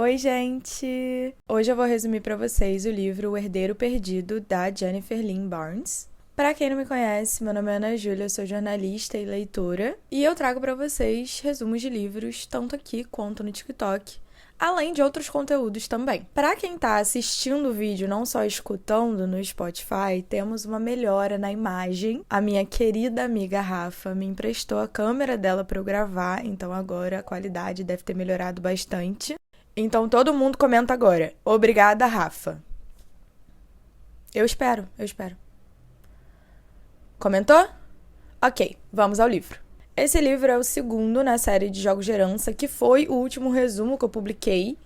Oi, gente! Hoje eu vou resumir pra vocês o livro O Herdeiro Perdido, da Jennifer Lynn Barnes. Pra quem não me conhece, meu nome é Ana Júlia, eu sou jornalista e leitora, e eu trago pra vocês resumos de livros, tanto aqui quanto no TikTok, além de outros conteúdos também. Pra quem tá assistindo o vídeo, não só escutando no Spotify, temos uma melhora na imagem. A minha querida amiga Rafa me emprestou a câmera dela pra eu gravar, então agora a qualidade deve ter melhorado bastante. Então todo mundo comenta agora. Obrigada, Rafa. Eu espero. Comentou? Ok, vamos ao livro. Esse livro é o segundo na série de Jogos de Herança, que foi o último resumo que eu publiquei.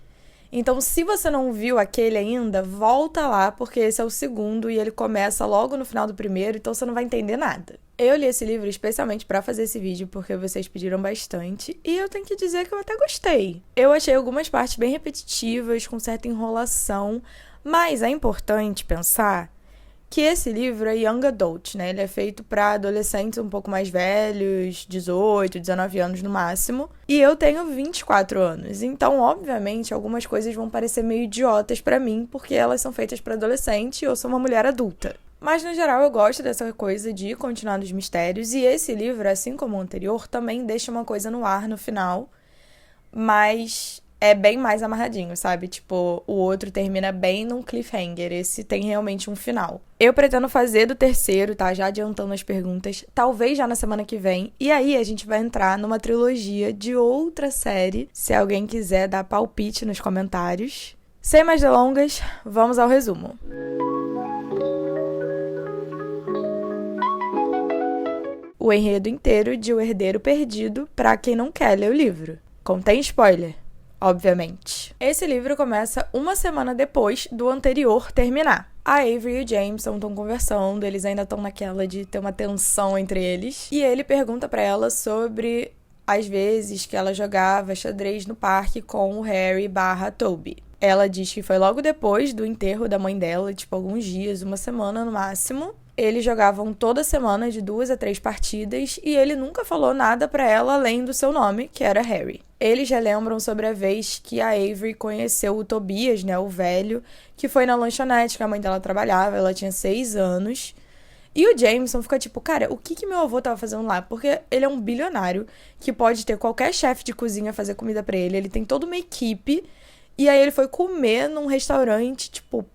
Então, se você não viu aquele ainda, volta lá, porque esse é o segundo e ele começa logo no final do primeiro, então você não vai entender nada. Eu li esse livro especialmente pra fazer esse vídeo, porque vocês pediram bastante, e eu tenho que dizer que eu até gostei. Eu achei algumas partes bem repetitivas, com certa enrolação, mas é importante pensar que esse livro é young adult, né? Ele é feito para adolescentes um pouco mais velhos, 18, 19 anos no máximo. E eu tenho 24 anos. Então, obviamente, algumas coisas vão parecer meio idiotas para mim, porque elas são feitas para adolescente e eu sou uma mulher adulta. Mas, no geral, eu gosto dessa coisa de continuar nos mistérios. E esse livro, assim como o anterior, também deixa uma coisa no ar no final. Mas é bem mais amarradinho, sabe? Tipo, o outro termina bem num cliffhanger. Esse tem realmente um final. Eu pretendo fazer do terceiro, tá? Já adiantando as perguntas. Talvez já na semana que vem. E aí a gente vai entrar numa trilogia de outra série. Se alguém quiser dar palpite nos comentários. Sem mais delongas, vamos ao resumo. O enredo inteiro de O Herdeiro Perdido, pra quem não quer ler o livro. Contém spoiler, obviamente. Esse livro começa uma semana depois do anterior terminar. A Avery e o Jameson estão conversando, eles ainda estão naquela de ter uma tensão entre eles. E ele pergunta pra ela sobre as vezes que ela jogava xadrez no parque com o Harry / Toby. Ela diz que foi logo depois do enterro da mãe dela, tipo alguns dias, uma semana no máximo. Eles jogavam toda semana de 2 a 3 partidas e ele nunca falou nada pra ela além do seu nome, que era Harry. Eles relembram sobre a vez que a Avery conheceu o Tobias, né, o velho, que foi na lanchonete que a mãe dela trabalhava, ela tinha 6 anos. E o Jameson fica tipo, cara, o que meu avô tava fazendo lá? Porque ele é um bilionário que pode ter qualquer chefe de cozinha fazer comida pra ele tem toda uma equipe. E aí ele foi comer num restaurante, tipo,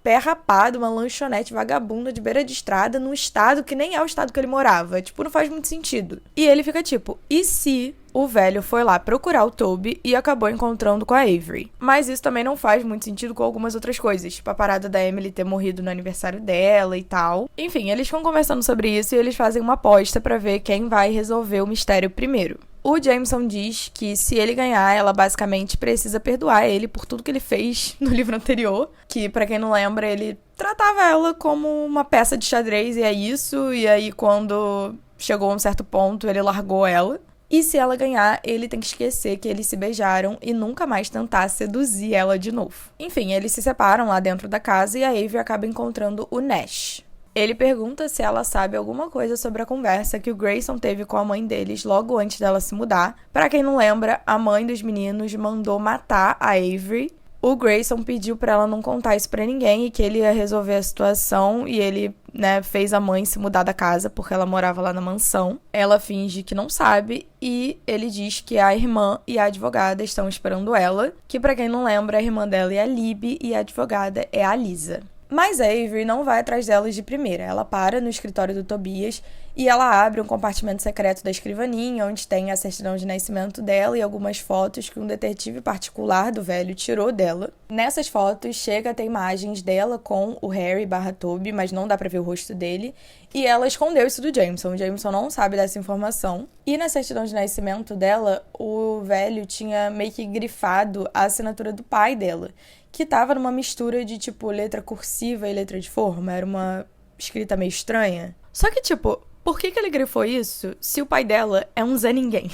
pé rapado, uma lanchonete vagabunda de beira de estrada, num estado que nem é o estado que ele morava. Tipo, não faz muito sentido. E ele fica tipo, e se o velho foi lá procurar o Toby e acabou encontrando com a Avery? Mas isso também não faz muito sentido com algumas outras coisas. Tipo, a parada da Emily ter morrido no aniversário dela e tal. Enfim, eles ficam conversando sobre isso e eles fazem uma aposta pra ver quem vai resolver o mistério primeiro. O Jameson diz que se ele ganhar, ela basicamente precisa perdoar ele por tudo que ele fez no livro anterior. Que, pra quem não lembra, ele tratava ela como uma peça de xadrez e é isso. E aí, quando chegou a um certo ponto, ele largou ela. E se ela ganhar, ele tem que esquecer que eles se beijaram e nunca mais tentar seduzir ela de novo. Enfim, eles se separam lá dentro da casa e a Avery acaba encontrando o Nash. Ele pergunta se ela sabe alguma coisa sobre a conversa que o Grayson teve com a mãe deles logo antes dela se mudar. Pra quem não lembra, a mãe dos meninos mandou matar a Avery. O Grayson pediu pra ela não contar isso pra ninguém e que ele ia resolver a situação e ele, né, fez a mãe se mudar da casa porque ela morava lá na mansão. Ela finge que não sabe e ele diz que a irmã e a advogada estão esperando ela, que pra quem não lembra, a irmã dela é a Libby e a advogada é a Lisa. Mas a Avery não vai atrás delas de primeira. Ela para no escritório do Tobias e ela abre um compartimento secreto da escrivaninha, onde tem a certidão de nascimento dela e algumas fotos que um detetive particular do velho tirou dela. Nessas fotos chega a ter imagens dela com o Harry / Toby, mas não dá pra ver o rosto dele. E ela escondeu isso do Jameson. O Jameson não sabe dessa informação. E na certidão de nascimento dela, o velho tinha meio que grifado a assinatura do pai dela, que tava numa mistura de, tipo, letra cursiva e letra de forma. Era uma escrita meio estranha. Só que, tipo, por que ele grifou isso se o pai dela é um Zé Ninguém?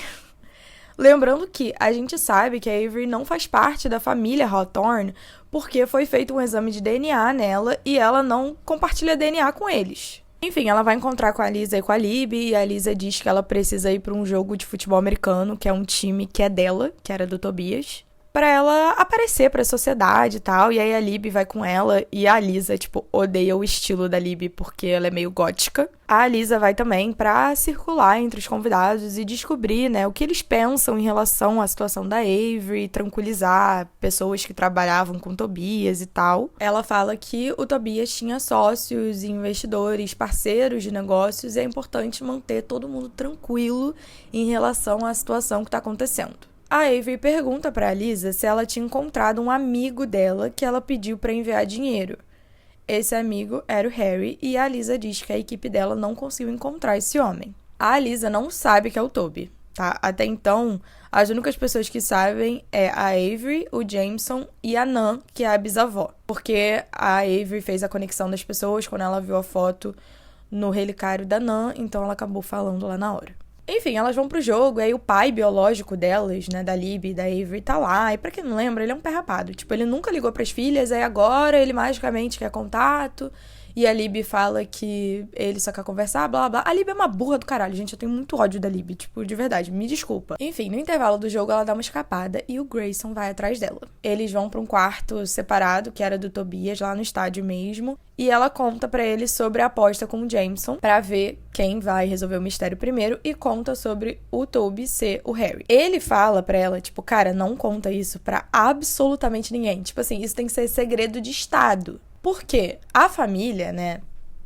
Lembrando que a gente sabe que a Avery não faz parte da família Hawthorne porque foi feito um exame de DNA nela e ela não compartilha DNA com eles. Enfim, ela vai encontrar com a Lisa e com a Libby, e a Lisa diz que ela precisa ir para um jogo de futebol americano, que é um time que é dela, que era do Tobias. pra ela aparecer pra sociedade e tal, e aí a Libby vai com ela, e a Lisa, tipo, odeia o estilo da Libby porque ela é meio gótica. A Lisa vai também pra circular entre os convidados e descobrir, né, o que eles pensam em relação à situação da Avery, tranquilizar pessoas que trabalhavam com Tobias e tal. Ela fala que o Tobias tinha sócios, investidores, parceiros de negócios, e é importante manter todo mundo tranquilo em relação à situação que tá acontecendo. A Avery pergunta pra Lisa se ela tinha encontrado um amigo dela que ela pediu pra enviar dinheiro. Esse amigo era o Harry, e a Lisa diz que a equipe dela não conseguiu encontrar esse homem. A Lisa não sabe que é o Toby, tá? Até então, as únicas pessoas que sabem é a Avery, o Jameson e a Nan, que é a bisavó. Porque a Avery fez a conexão das pessoas quando ela viu a foto no relicário da Nan, então ela acabou falando lá na hora. Enfim, elas vão pro jogo, e aí o pai biológico delas, né, da Libby e da Avery, tá lá. E pra quem não lembra, ele é um pé rapado. Tipo, ele nunca ligou pras filhas, aí agora ele magicamente quer contato. E a Libby fala que ele só quer conversar, blá, blá. A Libby é uma burra do caralho, gente. Eu tenho muito ódio da Libby, tipo, de verdade, me desculpa. Enfim, no intervalo do jogo, ela dá uma escapada e o Grayson vai atrás dela. Eles vão pra um quarto separado, que era do Tobias, lá no estádio mesmo. E ela conta pra ele sobre a aposta com o Jameson, pra ver quem vai resolver o mistério primeiro, e conta sobre o Toby ser o Harry. Ele fala pra ela, tipo, cara, não conta isso pra absolutamente ninguém. Tipo assim, isso tem que ser segredo de estado. Porque a família, né,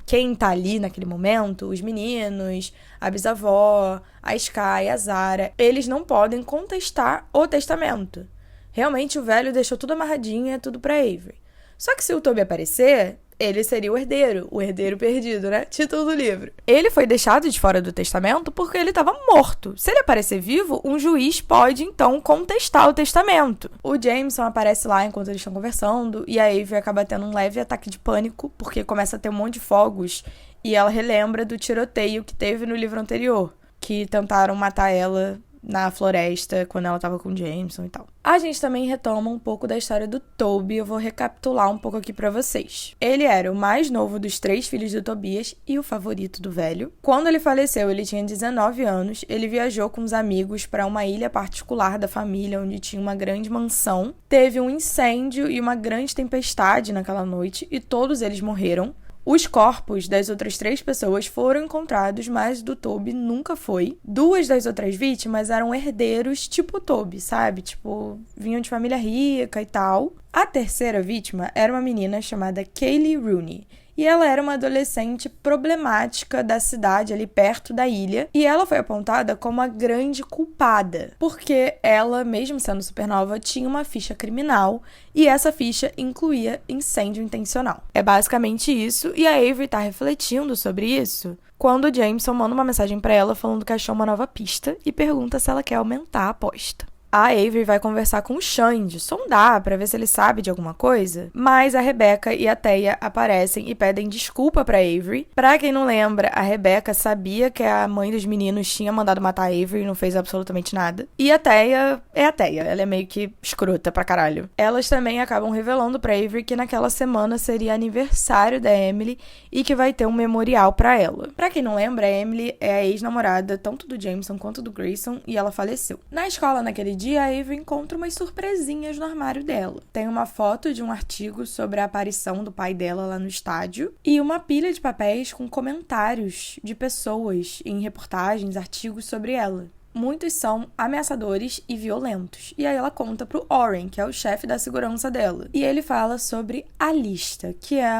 quem tá ali naquele momento, os meninos, a bisavó, a Sky, a Zara, eles não podem contestar o testamento. Realmente o velho deixou tudo amarradinho, é tudo pra Avery. Só que se o Toby aparecer, ele seria o herdeiro perdido, né? Título do livro. Ele foi deixado de fora do testamento porque ele estava morto. Se ele aparecer vivo, um juiz pode, então, contestar o testamento. O Jameson aparece lá enquanto eles estão conversando, e a Avery acaba tendo um leve ataque de pânico, porque começa a ter um monte de fogos, e ela relembra do tiroteio que teve no livro anterior, que tentaram matar ela na floresta, quando ela tava com o Jameson e tal. A gente também retoma um pouco da história do Toby, eu vou recapitular um pouco aqui pra vocês. Ele era o mais novo dos 3 filhos do Tobias e o favorito do velho. Quando ele faleceu, ele tinha 19 anos, ele viajou com os amigos pra uma ilha particular da família, onde tinha uma grande mansão. Teve um incêndio e uma grande tempestade naquela noite, e todos eles morreram. Os corpos das outras 3 pessoas foram encontrados, mas do Toby nunca foi. 2 das outras vítimas eram herdeiros tipo Toby, sabe? Tipo, vinham de família rica e tal. A terceira vítima era uma menina chamada Kaylee Rooney. E ela era uma adolescente problemática da cidade, ali perto da ilha. E ela foi apontada como a grande culpada, porque ela, mesmo sendo supernova, tinha uma ficha criminal. E essa ficha incluía incêndio intencional. É basicamente isso, e a Avery tá refletindo sobre isso quando o Jameson manda uma mensagem pra ela falando que achou uma nova pista e pergunta se ela quer aumentar a aposta. A Avery vai conversar com o Xande, sondar pra ver se ele sabe de alguma coisa, mas a Rebecca e a Thea aparecem e pedem desculpa pra Avery. Pra quem não lembra, a Rebecca sabia que a mãe dos meninos tinha mandado matar a Avery e não fez absolutamente nada. E a Thea é a Thea, ela é meio que escrota pra caralho. Elas também acabam revelando pra Avery que naquela semana seria aniversário da Emily e que vai ter um memorial pra ela. Pra quem não lembra, a Emily é a ex-namorada tanto do Jameson quanto do Grayson e ela faleceu. Na escola, naquele dia, a Avery encontra umas surpresinhas no armário dela. Tem uma foto de um artigo sobre a aparição do pai dela lá no estádio e uma pilha de papéis com comentários de pessoas em reportagens, artigos sobre ela. Muitos são ameaçadores e violentos. E aí ela conta pro Oren, que é o chefe da segurança dela. E ele fala sobre a lista, que é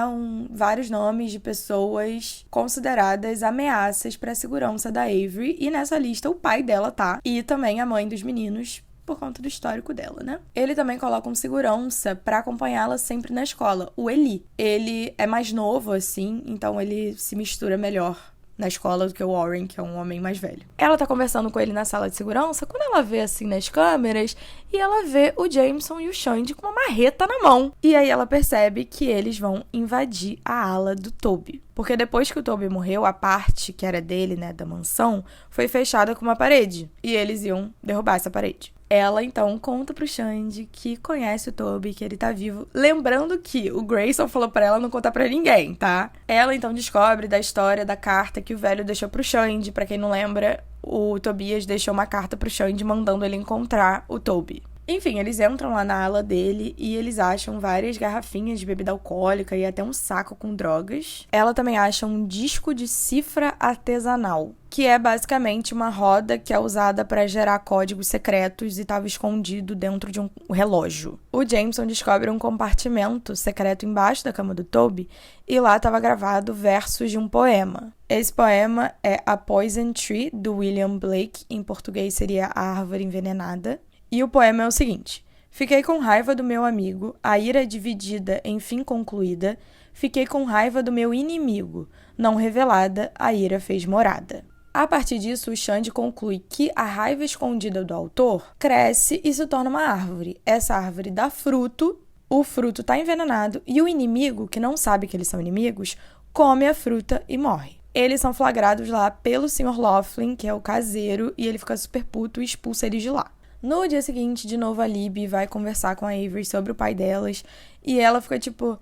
vários nomes de pessoas consideradas ameaças para a segurança da Avery. E nessa lista o pai dela tá. E também a mãe dos meninos, por conta do histórico dela, né? Ele também coloca um segurança pra acompanhá-la sempre na escola, o Eli. Ele é mais novo, assim, então ele se mistura melhor na escola do que o Warren, que é um homem mais velho. Ela tá conversando com ele na sala de segurança, quando ela vê assim nas câmeras, e ela vê o Jameson e o Xande com uma marreta na mão. E aí ela percebe que eles vão invadir a ala do Toby. Porque depois que o Toby morreu, a parte que era dele, né, da mansão, foi fechada com uma parede. E eles iam derrubar essa parede. Ela, então, conta pro Xande que conhece o Toby, que ele tá vivo. Lembrando que o Grayson falou pra ela não contar pra ninguém, tá? Ela, então, descobre da história da carta que o velho deixou pro Xande. Pra quem não lembra, o Tobias deixou uma carta pro Xande mandando ele encontrar o Toby. Enfim, eles entram lá na ala dele e eles acham várias garrafinhas de bebida alcoólica e até um saco com drogas. Ela também acha um disco de cifra artesanal, que é basicamente uma roda que é usada para gerar códigos secretos e estava escondido dentro de um relógio. O Jameson descobre um compartimento secreto embaixo da cama do Toby e lá estava gravado versos de um poema. Esse poema é A Poison Tree, do William Blake, em português seria A Árvore Envenenada. E o poema é o seguinte: fiquei com raiva do meu amigo, a ira dividida, enfim concluída. Fiquei com raiva do meu inimigo, não revelada, a ira fez morada. A partir disso, o Xande conclui que a raiva escondida do autor cresce e se torna uma árvore. Essa árvore dá fruto, o fruto está envenenado e o inimigo, que não sabe que eles são inimigos, come a fruta e morre. Eles são flagrados lá pelo Sr. Laughlin, que é o caseiro, e ele fica super puto e expulsa eles de lá. No dia seguinte, de novo, a Libby vai conversar com a Avery sobre o pai delas e ela fica tipo: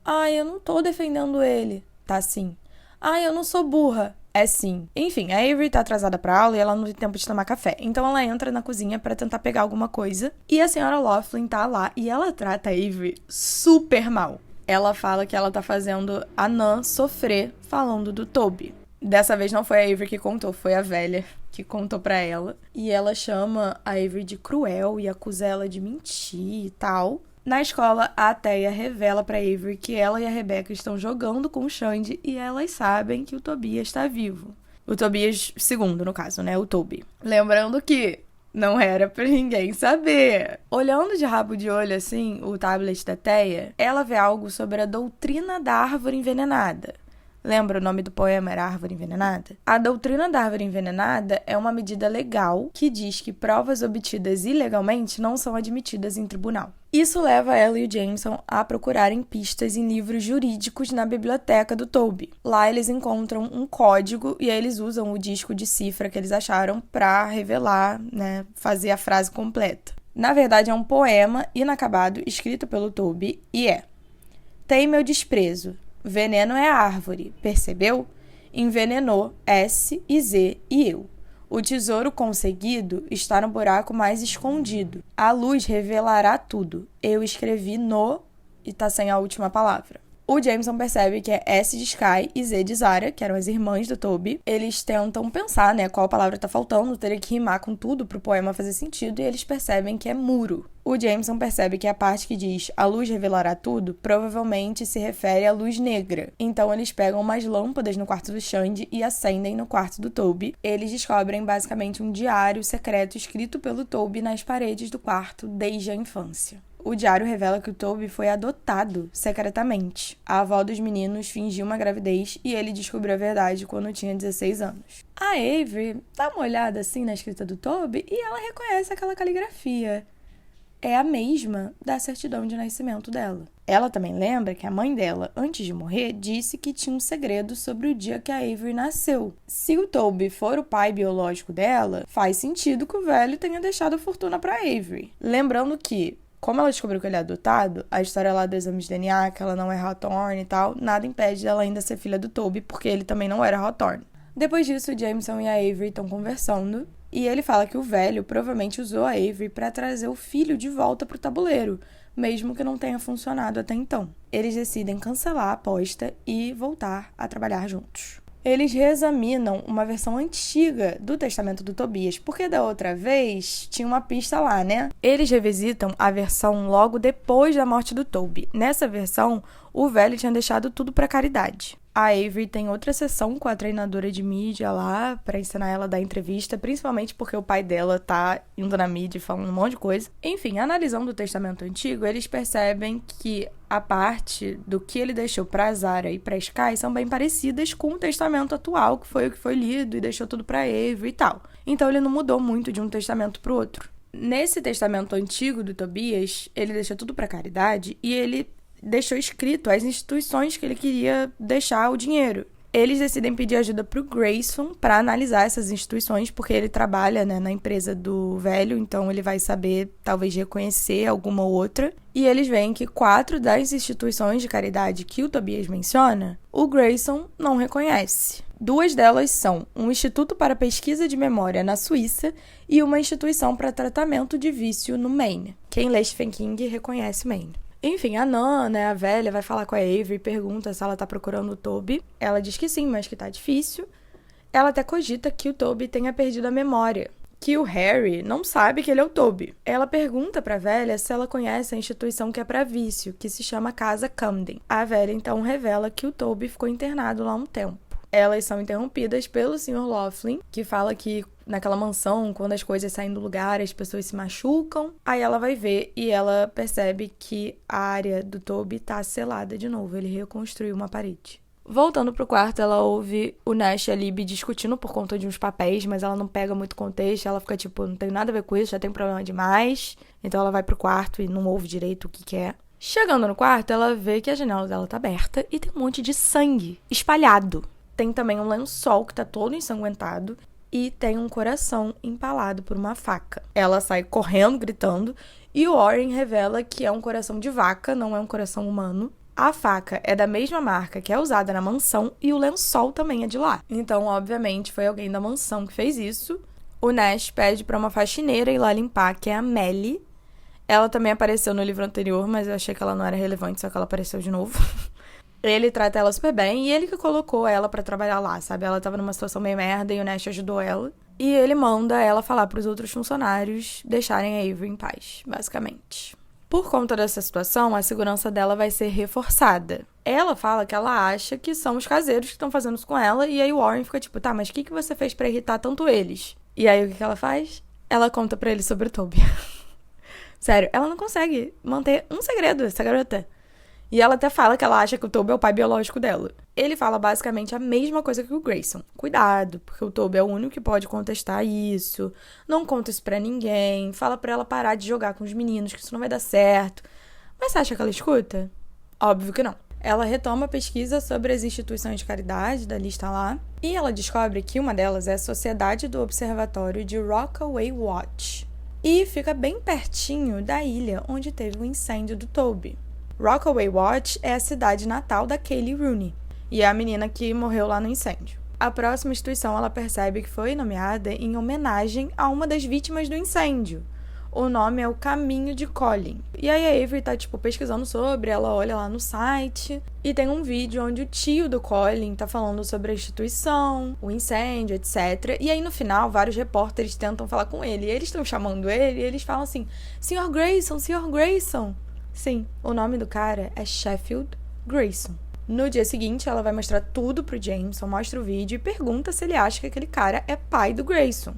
ai, eu não tô defendendo ele. Tá sim. Ai, eu não sou burra. É sim. Enfim, a Avery tá atrasada pra aula e ela não tem tempo de tomar café. Então ela entra na cozinha pra tentar pegar alguma coisa e a senhora Laughlin tá lá e ela trata a Avery super mal. Ela fala que ela tá fazendo a Nan sofrer falando do Toby. Dessa vez não foi a Avery que contou, foi a velha que contou pra ela. E ela chama a Avery de cruel e acusa ela de mentir e tal. Na escola, a Thea revela pra Avery que ela e a Rebecca estão jogando com o Xande e elas sabem que o Tobias está vivo. O Tobias segundo, no caso, né? O Toby. Lembrando que não era pra ninguém saber. Olhando de rabo de olho, assim, o tablet da Thea, ela vê algo sobre a doutrina da árvore envenenada. Lembra o nome do poema era Árvore Envenenada? A doutrina da árvore envenenada é uma medida legal que diz que provas obtidas ilegalmente não são admitidas em tribunal. Isso leva ela e o Jameson a procurarem pistas em livros jurídicos na biblioteca do Toby. Lá eles encontram um código e aí eles usam o disco de cifra que eles acharam para revelar, né, fazer a frase completa. Na verdade é um poema inacabado escrito pelo Toby e é: tem meu desprezo. Veneno é a árvore, percebeu? Envenenou S e Z e eu. O tesouro conseguido está no buraco mais escondido. A luz revelará tudo. Eu escrevi no... e tá sem a última palavra. O Jameson percebe que é S de Sky e Z de Zara, que eram as irmãs do Toby. Eles tentam pensar, né, qual palavra tá faltando, teria que rimar com tudo pro poema fazer sentido, e eles percebem que é muro. O Jameson percebe que a parte que diz a luz revelará tudo provavelmente se refere à luz negra. Então eles pegam umas lâmpadas no quarto do Xande e acendem no quarto do Toby. Eles descobrem basicamente um diário secreto escrito pelo Toby nas paredes do quarto desde a infância. O diário revela que o Toby foi adotado secretamente. A avó dos meninos fingiu uma gravidez e ele descobriu a verdade quando tinha 16 anos. A Avery dá uma olhada assim na escrita do Toby e ela reconhece aquela caligrafia. É a mesma da certidão de nascimento dela. Ela também lembra que a mãe dela, antes de morrer, disse que tinha um segredo sobre o dia que a Avery nasceu. Se o Toby for o pai biológico dela, faz sentido que o velho tenha deixado a fortuna para Avery. Lembrando que, como ela descobriu que ele é adotado, a história lá do exame de DNA, que ela não é Hawthorne e tal, nada impede dela ainda ser filha do Toby, porque ele também não era Hawthorne. Depois disso, o Jameson e a Avery estão conversando, e ele fala que o velho provavelmente usou a Avery para trazer o filho de volta pro tabuleiro, mesmo que não tenha funcionado até então. Eles decidem cancelar a aposta e voltar a trabalhar juntos. Eles reexaminam uma versão antiga do Testamento do Tobias, porque da outra vez tinha uma pista lá, né? Eles revisitam a versão logo depois da morte do Toby. Nessa versão, o velho tinha deixado tudo para caridade. A Avery tem outra sessão com a treinadora de mídia lá pra ensinar ela a dar entrevista, principalmente porque o pai dela tá indo na mídia falando um monte de coisa. Enfim, analisando o Testamento Antigo, eles percebem que a parte do que ele deixou pra Zara e pra Sky são bem parecidas com o Testamento atual, que foi o que foi lido e deixou tudo pra Avery e tal. Então ele não mudou muito de um testamento pro outro. Nesse Testamento Antigo do Tobias, ele deixou tudo pra caridade e ele deixou escrito as instituições que ele queria deixar o dinheiro. Eles decidem pedir ajuda pro Grayson para analisar essas instituições, porque ele trabalha, né, na empresa do velho, então ele vai saber, talvez, reconhecer alguma outra. E eles veem que 4 das instituições de caridade que o Tobias menciona, o Grayson não reconhece. 2 delas são um instituto para pesquisa de memória na Suíça e uma instituição para tratamento de vício no Maine. Quem lê Stephen King reconhece o Maine. Enfim, a Nan, né, a velha, vai falar com a Avery e pergunta se ela tá procurando o Toby. Ela diz que sim, mas que tá difícil. Ela até cogita que o Toby tenha perdido a memória, que o Harry não sabe que ele é o Toby. Ela pergunta pra velha se ela conhece a instituição que é pra vício, que se chama Casa Camden. A velha então revela que o Toby ficou internado lá há um tempo. Elas são interrompidas pelo Sr. Laughlin, que fala que naquela mansão, quando as coisas saem do lugar, as pessoas se machucam. Aí ela vai ver e ela percebe que a área do Toby tá selada de novo. Ele reconstruiu uma parede. Voltando pro quarto, ela ouve o Nash e a Libby discutindo por conta de uns papéis, mas ela não pega muito contexto. Ela fica tipo, não tem nada a ver com isso, já tem problema demais. Então ela vai pro quarto e não ouve direito o que é. Chegando no quarto, ela vê que a janela dela tá aberta e tem um monte de sangue espalhado. Tem também um lençol que tá todo ensanguentado e tem um coração empalado por uma faca. Ela sai correndo, gritando, e o Warren revela que é um coração de vaca, não é um coração humano. A faca é da mesma marca que é usada na mansão e o lençol também é de lá. Então, obviamente, foi alguém da mansão que fez isso. O Nash pede pra uma faxineira ir lá limpar, que é a Melly. Ela também apareceu no livro anterior, mas eu achei que ela não era relevante, só que ela apareceu de novo. Ele trata ela super bem e ele que colocou ela pra trabalhar lá, sabe? Ela tava numa situação meio merda e o Nash ajudou ela. E ele manda ela falar pros outros funcionários deixarem a Avery em paz, basicamente. Por conta dessa situação, a segurança dela vai ser reforçada. Ela fala que ela acha que são os caseiros que estão fazendo isso com ela, e aí o Warren fica tipo, tá, mas o que você fez pra irritar tanto eles? E aí o que ela faz? Ela conta pra ele sobre o Toby. Sério, ela não consegue manter um segredo, essa garota. E ela até fala que ela acha que o Toby é o pai biológico dela. Ele fala basicamente a mesma coisa que o Grayson. Cuidado, porque o Toby é o único que pode contestar isso. Não conta isso pra ninguém. Fala pra ela parar de jogar com os meninos, que isso não vai dar certo. Mas você acha que ela escuta? Óbvio que não. Ela retoma a pesquisa sobre as instituições de caridade da lista lá. E ela descobre que uma delas é a Sociedade do Observatório de Rockaway Watch. E fica bem pertinho da ilha onde teve o incêndio do Toby. Rockaway Watch é a cidade natal da Kaylee Rooney, e é a menina que morreu lá no incêndio. A próxima instituição ela percebe que foi nomeada em homenagem a uma das vítimas do incêndio. O nome é o Caminho de Colin. E aí a Avery tá, pesquisando sobre, ela olha lá no site, e tem um vídeo onde o tio do Colin tá falando sobre a instituição, o incêndio, etc. E aí no final, vários repórteres tentam falar com ele, e eles estão chamando ele, e eles falam assim, Sr. Grayson, Sr. Grayson. Sim, o nome do cara é Sheffield Grayson. No dia seguinte, ela vai mostrar tudo pro Jameson, mostra o vídeo e pergunta se ele acha que aquele cara é pai do Grayson.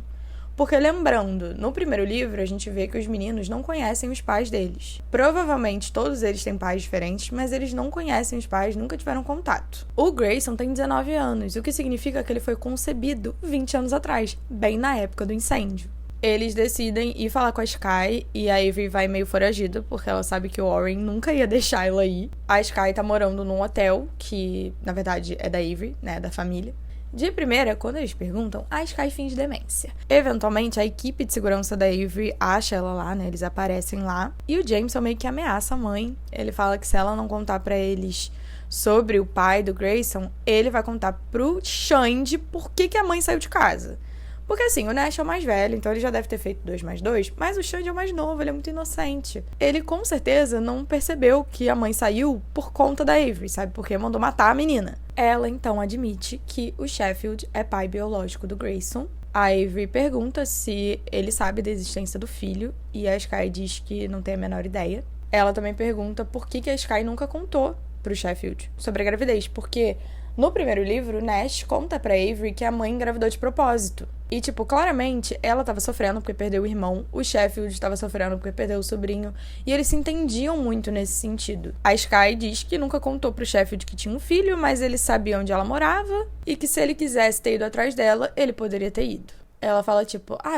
Porque, lembrando, no primeiro livro, a gente vê que os meninos não conhecem os pais deles. Provavelmente, todos eles têm pais diferentes, mas eles não conhecem os pais, nunca tiveram contato. O Grayson tem 19 anos, o que significa que ele foi concebido 20 anos atrás, bem na época do incêndio. Eles decidem ir falar com a Sky e a Avery vai meio foragida, porque ela sabe que o Warren nunca ia deixar ela ir. A Sky tá morando num hotel, que na verdade é da Avery, né, da família. De primeira, quando eles perguntam, a Sky finge demência. Eventualmente, a equipe de segurança da Avery acha ela lá, né, eles aparecem lá. E o Jameson meio que ameaça a mãe. Ele fala que se ela não contar pra eles sobre o pai do Grayson, ele vai contar pro Xande por que a mãe saiu de casa. Porque assim, o Nash é o mais velho, então ele já deve ter feito 2 mais 2, mas o Xande é o mais novo, ele é muito inocente. Ele com certeza não percebeu que a mãe saiu por conta da Avery, sabe? Porque mandou matar a menina. Ela então admite que o Sheffield é pai biológico do Grayson. A Avery pergunta se ele sabe da existência do filho, e a Sky diz que não tem a menor ideia. Ela também pergunta por que a Sky nunca contou pro Sheffield sobre a gravidez, porque no primeiro livro, o Nash conta pra Avery que a mãe engravidou de propósito. E, claramente, ela tava sofrendo porque perdeu o irmão, o Sheffield tava sofrendo porque perdeu o sobrinho, e eles se entendiam muito nesse sentido. A Sky diz que nunca contou pro Sheffield que tinha um filho, mas ele sabia onde ela morava, e que se ele quisesse ter ido atrás dela, ele poderia ter ido. Ela fala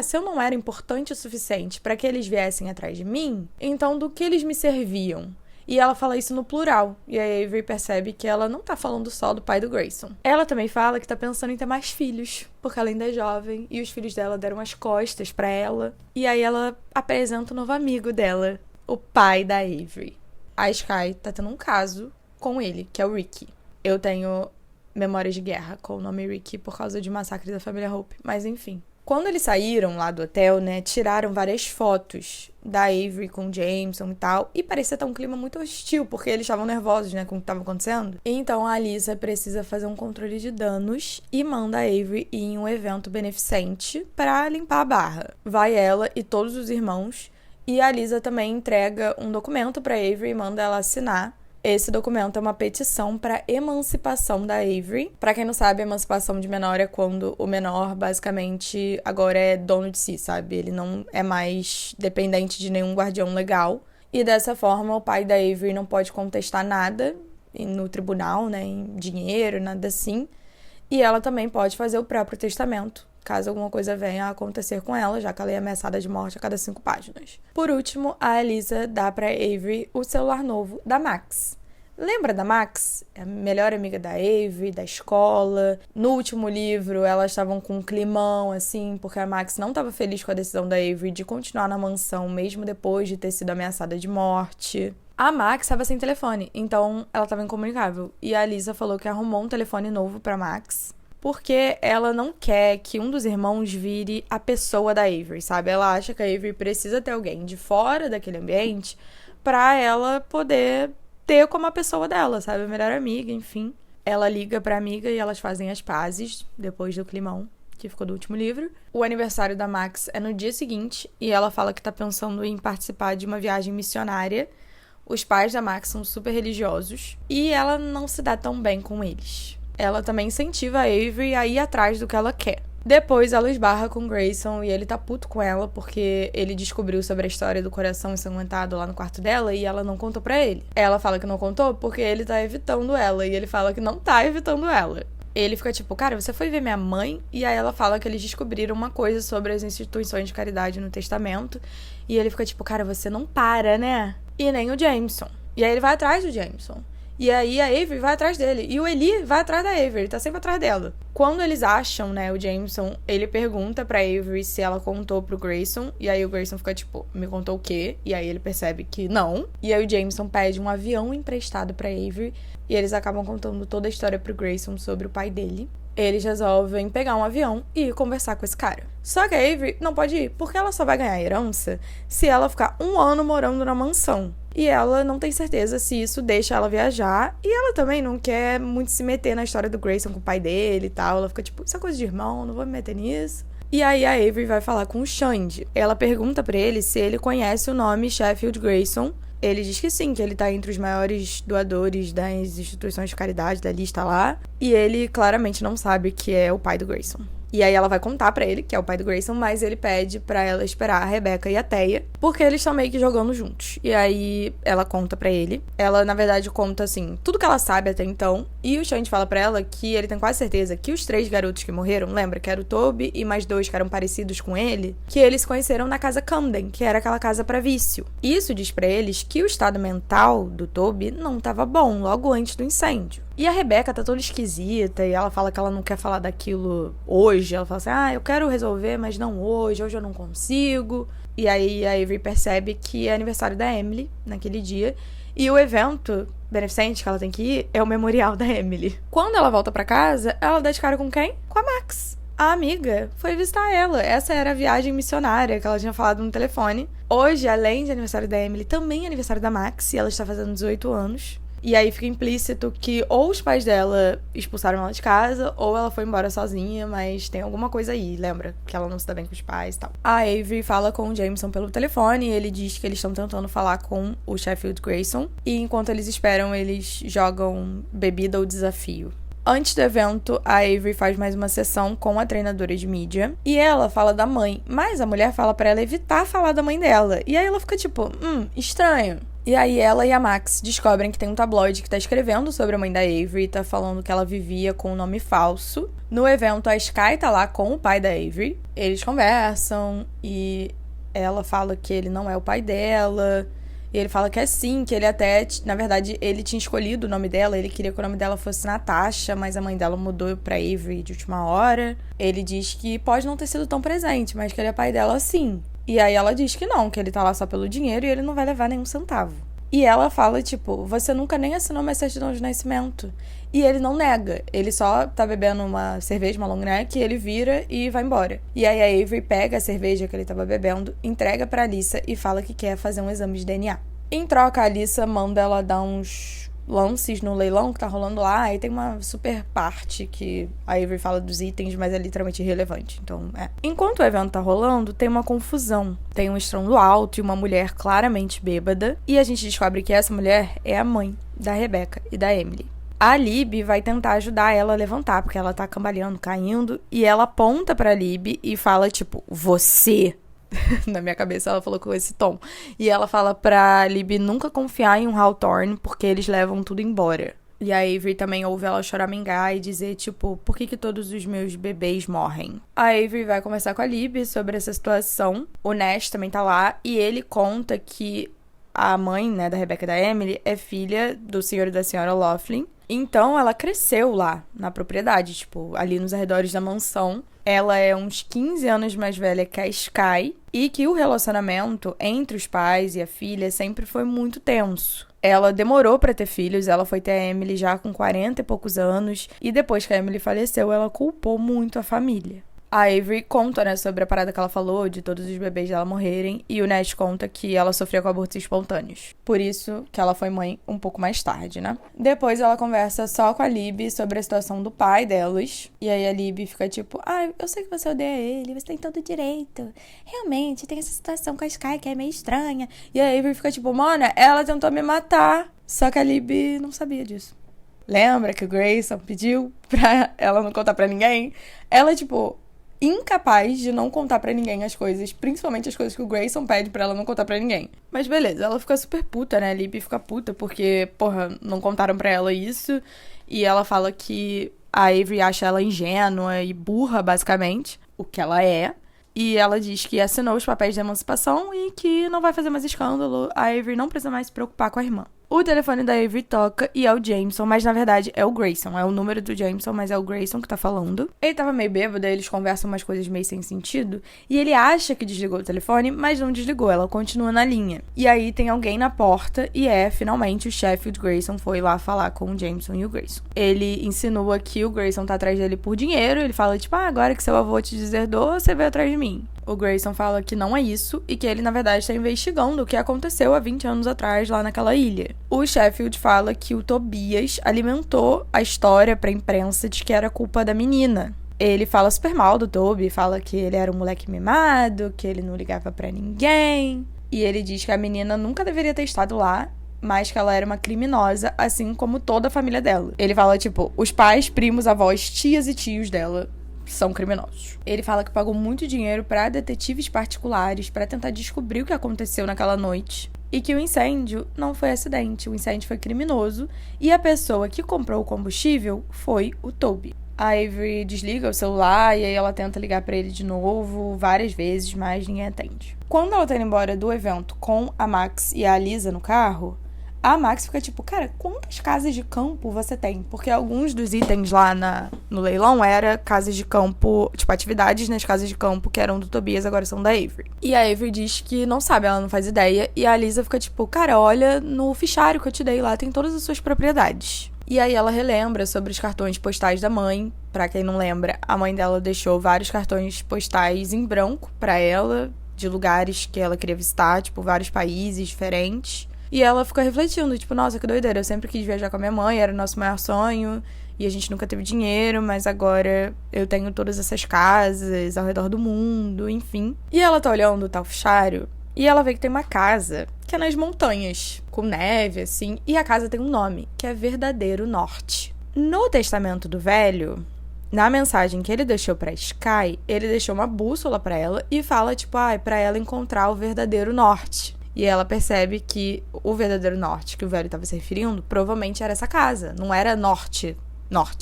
se eu não era importante o suficiente pra que eles viessem atrás de mim, então do que eles me serviam? E ela fala isso no plural, e a Avery percebe que ela não tá falando só do pai do Grayson. Ela também fala que tá pensando em ter mais filhos, porque ela ainda é jovem, e os filhos dela deram as costas pra ela. E aí ela apresenta o novo amigo dela, o pai da Avery. A Sky tá tendo um caso com ele, que é o Ricky. Eu tenho Memórias de Guerra, com o nome Ricky, por causa de massacre da família Hope. Mas enfim. Quando eles saíram lá do hotel, né, tiraram várias fotos da Avery com o Jameson e tal, e parecia estar um clima muito hostil, porque eles estavam nervosos, né, com o que estava acontecendo. Então a Lisa precisa fazer um controle de danos e manda a Avery ir em um evento beneficente pra limpar a barra. Vai ela e todos os irmãos, e a Lisa também entrega um documento pra Avery e manda ela assinar. Esse documento é uma petição para emancipação da Avery. Para quem não sabe, a emancipação de menor é quando o menor, basicamente, agora é dono de si, sabe? Ele não é mais dependente de nenhum guardião legal. E dessa forma, o pai da Avery não pode contestar nada no tribunal, né? Em dinheiro, nada assim. E ela também pode fazer o próprio testamento, caso alguma coisa venha a acontecer com ela, já que ela é ameaçada de morte a cada 5 páginas. Por último, a Lisa dá pra Avery o celular novo da Max. Lembra da Max? É a melhor amiga da Avery, da escola. No último livro, elas estavam com um climão, assim, porque a Max não estava feliz com a decisão da Avery de continuar na mansão, mesmo depois de ter sido ameaçada de morte. A Max estava sem telefone, então ela estava incomunicável. E a Lisa falou que arrumou um telefone novo pra Max, porque ela não quer que um dos irmãos vire a pessoa da Avery, sabe? Ela acha que a Avery precisa ter alguém de fora daquele ambiente pra ela poder ter como a pessoa dela, sabe? A melhor amiga, enfim. Ela liga pra amiga e elas fazem as pazes depois do climão, que ficou do último livro. O aniversário da Max é no dia seguinte e ela fala que tá pensando em participar de uma viagem missionária. Os pais da Max são super religiosos e ela não se dá tão bem com eles. Ela também incentiva a Avery a ir atrás do que ela quer. Depois ela esbarra com Grayson e ele tá puto com ela porque ele descobriu sobre a história do coração ensanguentado lá no quarto dela e ela não contou pra ele. Ela fala que não contou porque ele tá evitando ela e ele fala que não tá evitando ela. Ele fica tipo, cara, você foi ver minha mãe? E aí ela fala que eles descobriram uma coisa sobre as instituições de caridade no testamento. E ele fica tipo, cara, você não para, né? E nem o Jameson. E aí ele vai atrás do Jameson. E aí a Avery vai atrás dele. E o Eli vai atrás da Avery, tá sempre atrás dela. Quando eles acham, né, o Jameson, ele pergunta pra Avery se ela contou pro Grayson. E aí o Grayson fica tipo, me contou o quê? E aí ele percebe que não. E aí o Jameson pede um avião emprestado pra Avery. E eles acabam contando toda a história pro Grayson sobre o pai dele. Eles resolvem pegar um avião e ir conversar com esse cara. Só que a Avery não pode ir, porque ela só vai ganhar a herança se ela ficar 1 ano morando na mansão. E ela não tem certeza se isso deixa ela viajar. E ela também não quer muito se meter na história do Grayson com o pai dele e tal. Ela fica tipo, isso é coisa de irmão, não vou me meter nisso. E aí a Avery vai falar com o Xande. Ela pergunta pra ele se ele conhece o nome Sheffield Grayson. Ele diz que sim, que ele tá entre os maiores doadores das instituições de caridade, da lista lá. E ele claramente não sabe que é o pai do Grayson. E aí ela vai contar pra ele que é o pai do Grayson, mas ele pede pra ela esperar a Rebecca e a Teia, porque eles estão meio que jogando juntos. E aí ela conta pra ele. Ela, na verdade, conta, assim, tudo que ela sabe até então. E o Xande fala pra ela que ele tem quase certeza que os 3 garotos que morreram, lembra? Que era o Toby e mais 2 que eram parecidos com ele, que eles se conheceram na casa Camden, que era aquela casa pra vício. Isso diz pra eles que o estado mental do Toby não tava bom, logo antes do incêndio. E a Rebecca tá toda esquisita, e ela fala que ela não quer falar daquilo hoje. Ela fala assim, eu quero resolver, mas não hoje eu não consigo. E aí a Avery percebe que é aniversário da Emily, naquele dia. E o evento beneficente que ela tem que ir é o memorial da Emily. Quando ela volta pra casa, ela dá de cara com quem? Com a Max. A amiga foi visitar ela. Essa era a viagem missionária que ela tinha falado no telefone. Hoje, além de aniversário da Emily, também é aniversário da Max, e ela está fazendo 18 anos. E aí fica implícito que ou os pais dela expulsaram ela de casa, ou ela foi embora sozinha, mas tem alguma coisa aí, lembra? Que ela não se dá bem com os pais e tal. A Avery fala com o Jameson pelo telefone, e ele diz que eles estão tentando falar com o Sheffield Grayson. E enquanto eles esperam, eles jogam bebida ou desafio. Antes do evento, a Avery faz mais uma sessão com a treinadora de mídia. E ela fala da mãe, mas a mulher fala pra ela evitar falar da mãe dela. E aí ela fica tipo, estranho. E aí ela e a Max descobrem que tem um tabloide que tá escrevendo sobre a mãe da Avery, tá falando que ela vivia com um nome falso. No evento, a Sky tá lá com o pai da Avery. Eles conversam e ela fala que ele não é o pai dela. E ele fala que é sim, que ele até, na verdade, ele tinha escolhido o nome dela, ele queria que o nome dela fosse Natasha, mas a mãe dela mudou pra Avery de última hora. Ele diz que pode não ter sido tão presente, mas que ele é pai dela sim. E aí ela diz que não, que ele tá lá só pelo dinheiro e ele não vai levar nenhum centavo. E ela fala, tipo, você nunca nem assinou minha certidão de nascimento. E ele não nega. Ele só tá bebendo uma cerveja, uma long neck, e ele vira e vai embora. E aí a Avery pega a cerveja que ele tava bebendo, entrega pra Alyssa e fala que quer fazer um exame de DNA. Em troca, a Alyssa manda ela dar uns lances no leilão que tá rolando lá, e tem uma super parte que a Avery fala dos itens, mas é literalmente irrelevante, então Enquanto o evento tá rolando, tem uma confusão. Tem um estrondo alto e uma mulher claramente bêbada, e a gente descobre que essa mulher é a mãe da Rebecca e da Emily. A Libby vai tentar ajudar ela a levantar, porque ela tá cambaleando, caindo, e ela aponta pra Libby e fala, tipo, você... Na minha cabeça ela falou com esse tom. E ela fala pra Libby nunca confiar em um Hawthorne, porque eles levam tudo embora. E a Avery também ouve ela choramingar e dizer, tipo, por que todos os meus bebês morrem? A Avery vai conversar com a Libby sobre essa situação. O Nash também tá lá e ele conta que a mãe, né, da Rebecca e da Emily é filha do senhor e da senhora Laughlin. Então ela cresceu lá na propriedade, tipo, ali nos arredores da mansão. Ela é uns 15 anos mais velha que a Sky e que o relacionamento entre os pais e a filha sempre foi muito tenso. Ela demorou pra ter filhos, ela foi ter a Emily já com 40 e poucos anos e depois que a Emily faleceu, ela culpou muito a família. A Avery conta, né, sobre a parada que ela falou, de todos os bebês dela morrerem, e o Nash conta que ela sofria com abortos espontâneos. Por isso que ela foi mãe um pouco mais tarde, né? Depois ela conversa só com a Libby sobre a situação do pai delas, e aí a Libby fica tipo, eu sei que você odeia ele, você tem todo o direito. Realmente, tem essa situação com a Sky que é meio estranha. E a Avery fica tipo, mano, ela tentou me matar. Só que a Libby não sabia disso. Lembra que o Grayson pediu pra ela não contar pra ninguém? Ela, tipo... incapaz de não contar pra ninguém as coisas, principalmente as coisas que o Grayson pede pra ela não contar pra ninguém. Mas beleza, ela fica super puta, né? A Libby fica puta porque, não contaram pra ela isso. E ela fala que a Avery acha ela ingênua e burra, basicamente, o que ela é. E ela diz que assinou os papéis de emancipação e que não vai fazer mais escândalo. A Avery não precisa mais se preocupar com a irmã. O telefone da Avery toca e é o Jameson, mas na verdade é o Grayson. É o número do Jameson, mas é o Grayson que tá falando. Ele tava meio bêbado, aí eles conversam umas coisas meio sem sentido. E ele acha que desligou o telefone, mas não desligou, ela continua na linha. E aí tem alguém na porta e finalmente, o Sheffield Grayson foi lá falar com o Jameson e o Grayson. Ele insinua que o Grayson tá atrás dele por dinheiro. Ele fala tipo, agora que seu avô te deserdou, você veio atrás de mim. O Grayson fala que não é isso e que ele, na verdade, está investigando o que aconteceu há 20 anos atrás lá naquela ilha. O Sheffield fala que o Tobias alimentou a história pra imprensa de que era culpa da menina. Ele fala super mal do Toby, fala que ele era um moleque mimado, que ele não ligava pra ninguém. E ele diz que a menina nunca deveria ter estado lá, mas que ela era uma criminosa, assim como toda a família dela. Ele fala, tipo, os pais, primos, avós, tias e tios dela são criminosos. Ele fala que pagou muito dinheiro para detetives particulares para tentar descobrir o que aconteceu naquela noite e que o incêndio não foi acidente, o incêndio foi criminoso e a pessoa que comprou o combustível foi o Toby. A Avery desliga o celular e aí ela tenta ligar para ele de novo várias vezes, mas ninguém atende. Quando ela tá indo embora do evento com a Max e a Lisa no carro, a Max fica tipo, cara, quantas casas de campo você tem? Porque alguns dos itens lá no leilão era casas de campo, tipo, atividades nas casas de campo que eram do Tobias, agora são da Avery. E a Avery diz que não sabe, ela não faz ideia. E a Lisa fica tipo, cara, olha no fichário que eu te dei lá, tem todas as suas propriedades. E aí ela relembra sobre os cartões postais da mãe. Pra quem não lembra, a mãe dela deixou vários cartões postais em branco pra ela, de lugares que ela queria visitar, tipo, vários países diferentes. E ela fica refletindo, tipo, nossa, que doideira, eu sempre quis viajar com a minha mãe, era o nosso maior sonho, e a gente nunca teve dinheiro, mas agora eu tenho todas essas casas ao redor do mundo, enfim. E ela tá olhando o tal fichário, e ela vê que tem uma casa que é nas montanhas, com neve, assim, e a casa tem um nome, que é Verdadeiro Norte. No testamento do velho, na mensagem que ele deixou pra Sky, ele deixou uma bússola pra ela e fala, tipo, pra ela encontrar o Verdadeiro Norte. E ela percebe que o Verdadeiro Norte, que o velho estava se referindo, provavelmente era essa casa. Não era norte,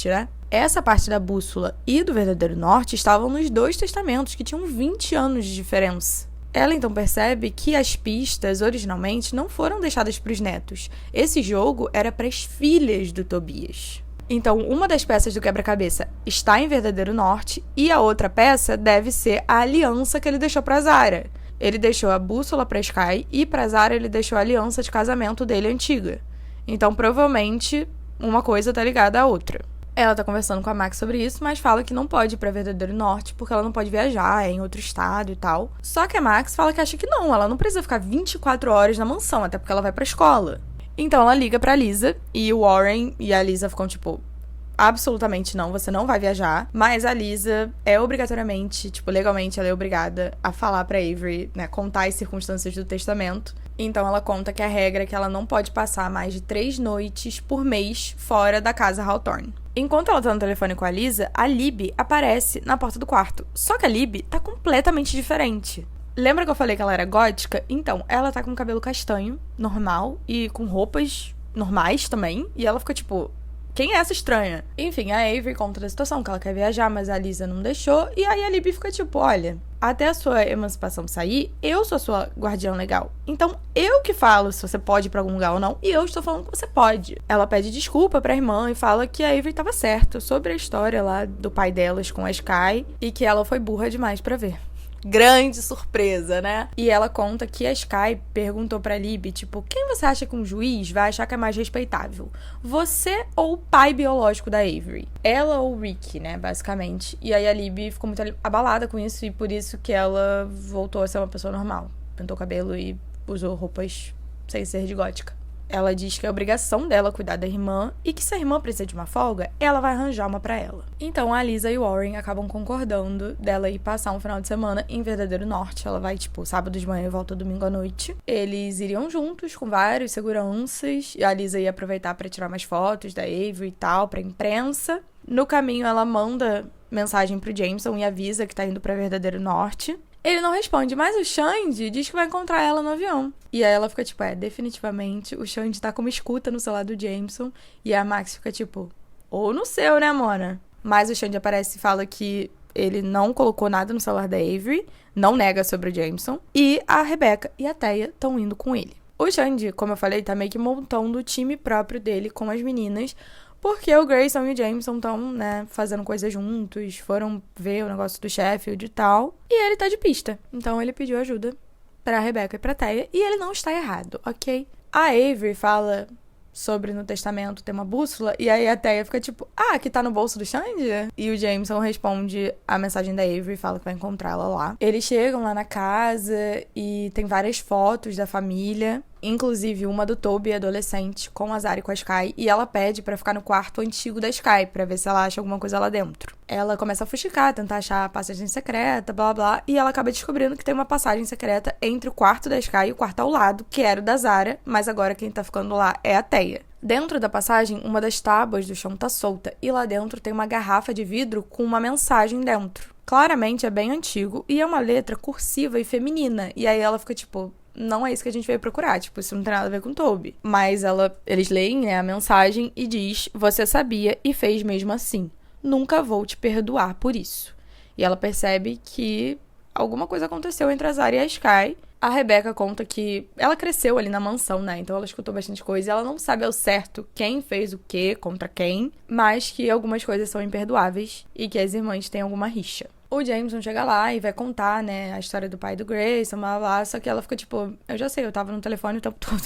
né? Essa parte da bússola e do Verdadeiro Norte estavam nos dois testamentos, que tinham 20 anos de diferença. Ela então percebe que as pistas, originalmente, não foram deixadas para os netos. Esse jogo era para as filhas do Tobias. Então, uma das peças do quebra-cabeça está em Verdadeiro Norte e a outra peça deve ser a aliança que ele deixou para Zara. ele deixou a bússola pra Sky e pra Zara ele deixou a aliança de casamento dele antiga. Então, provavelmente, uma coisa tá ligada à outra. Ela tá conversando com a Max sobre isso, mas fala que não pode ir pra Verdadeiro Norte, porque ela não pode viajar, é em outro estado e tal. Só que a Max fala que acha que não, ela não precisa ficar 24 horas na mansão, até porque ela vai pra escola. Então ela liga pra Lisa, e o Warren e a Lisa ficam tipo, absolutamente não, você não vai viajar. Mas a Lisa é obrigatoriamente, tipo, legalmente ela é obrigada a falar pra Avery, né, contar as circunstâncias do testamento. Então ela conta que a regra é que ela não pode passar mais de 3 noites por mês fora da casa Hawthorne. Enquanto ela tá no telefone com a Lisa, a Libby aparece na porta do quarto. Só que a Libby tá completamente diferente. Lembra que eu falei que ela era gótica? Então, ela tá com cabelo castanho, normal, e com roupas normais também. E ela fica tipo, quem é essa estranha? Enfim, a Avery conta da situação, que ela quer viajar, mas a Lisa não deixou. E aí a Libby fica tipo, olha, até a sua emancipação sair, eu sou a sua guardiã legal. Então, eu que falo se você pode ir pra algum lugar ou não, e eu estou falando que você pode. Ela pede desculpa pra irmã e fala que a Avery tava certa sobre a história lá do pai delas com a Sky e que ela foi burra demais pra ver. Grande surpresa, né? E ela conta que a Sky perguntou pra Libby, tipo, quem você acha que um juiz vai achar que é mais respeitável? Você ou o pai biológico da Avery? Ela ou o Rick, né, basicamente. E aí a Libby ficou muito abalada com isso e por isso que ela voltou a ser uma pessoa normal. Pintou o cabelo e usou roupas sem ser de gótica. Ela diz que é obrigação dela cuidar da irmã e que se a irmã precisa de uma folga, ela vai arranjar uma pra ela. Então a Lisa e o Warren acabam concordando dela ir passar um final de semana em Verdadeiro Norte. Ela vai, tipo, sábado de manhã e volta domingo à noite. Eles iriam juntos com vários seguranças. E a Lisa ia aproveitar pra tirar mais fotos da Avery e tal, pra imprensa. No caminho, ela manda mensagem pro Jameson e avisa que tá indo pra Verdadeiro Norte. Ele não responde, mas o Xande diz que vai encontrar ela no avião. E aí ela fica tipo, definitivamente, o Xande tá como escuta no celular do Jameson. E a Max fica tipo, ou no seu, né, Mona? Mas o Xande aparece e fala que ele não colocou nada no celular da Avery, não nega sobre o Jameson. E a Rebecca e a Thea estão indo com ele. O Xande, como eu falei, tá meio que montando o time próprio dele com as meninas, porque o Grayson e o Jameson estão, né, fazendo coisas juntos, foram ver o negócio do Sheffield e tal. E ele tá de pista. Então ele pediu ajuda pra Rebecca e pra Thea. E ele não está errado, ok? A Avery fala sobre no testamento ter uma bússola. E aí a Thea fica tipo, que tá no bolso do Xande? E o Jameson responde a mensagem da Avery e fala que vai encontrá-la lá. Eles chegam lá na casa e tem várias fotos da família. Inclusive uma do Toby, adolescente, com a Zara e com a Sky. E ela pede pra ficar no quarto antigo da Sky, pra ver se ela acha alguma coisa lá dentro. Ela começa a fuxicar, tentar achar a passagem secreta, blá blá. E ela acaba descobrindo que tem uma passagem secreta entre o quarto da Sky e o quarto ao lado, que era o da Zara. Mas agora quem tá ficando lá é a Thea. Dentro da passagem, uma das tábuas do chão tá solta. E lá dentro tem uma garrafa de vidro com uma mensagem dentro. Claramente é bem antigo e é uma letra cursiva e feminina. E aí ela fica tipo, não é isso que a gente veio procurar, tipo, isso não tem nada a ver com Toby. Mas eles leem, né, a mensagem e diz, você sabia e fez mesmo assim. Nunca vou te perdoar por isso. E ela percebe que alguma coisa aconteceu entre a Zara e a Sky. A Rebecca conta que ela cresceu ali na mansão, né? Então ela escutou bastante coisa e ela não sabe ao certo quem fez o quê, contra quem, mas que algumas coisas são imperdoáveis e que as irmãs têm alguma rixa. O Jameson chega lá e vai contar, né, a história do pai do Grayson, blá, blá, só que ela fica tipo, eu já sei, eu tava no telefone o tempo todo.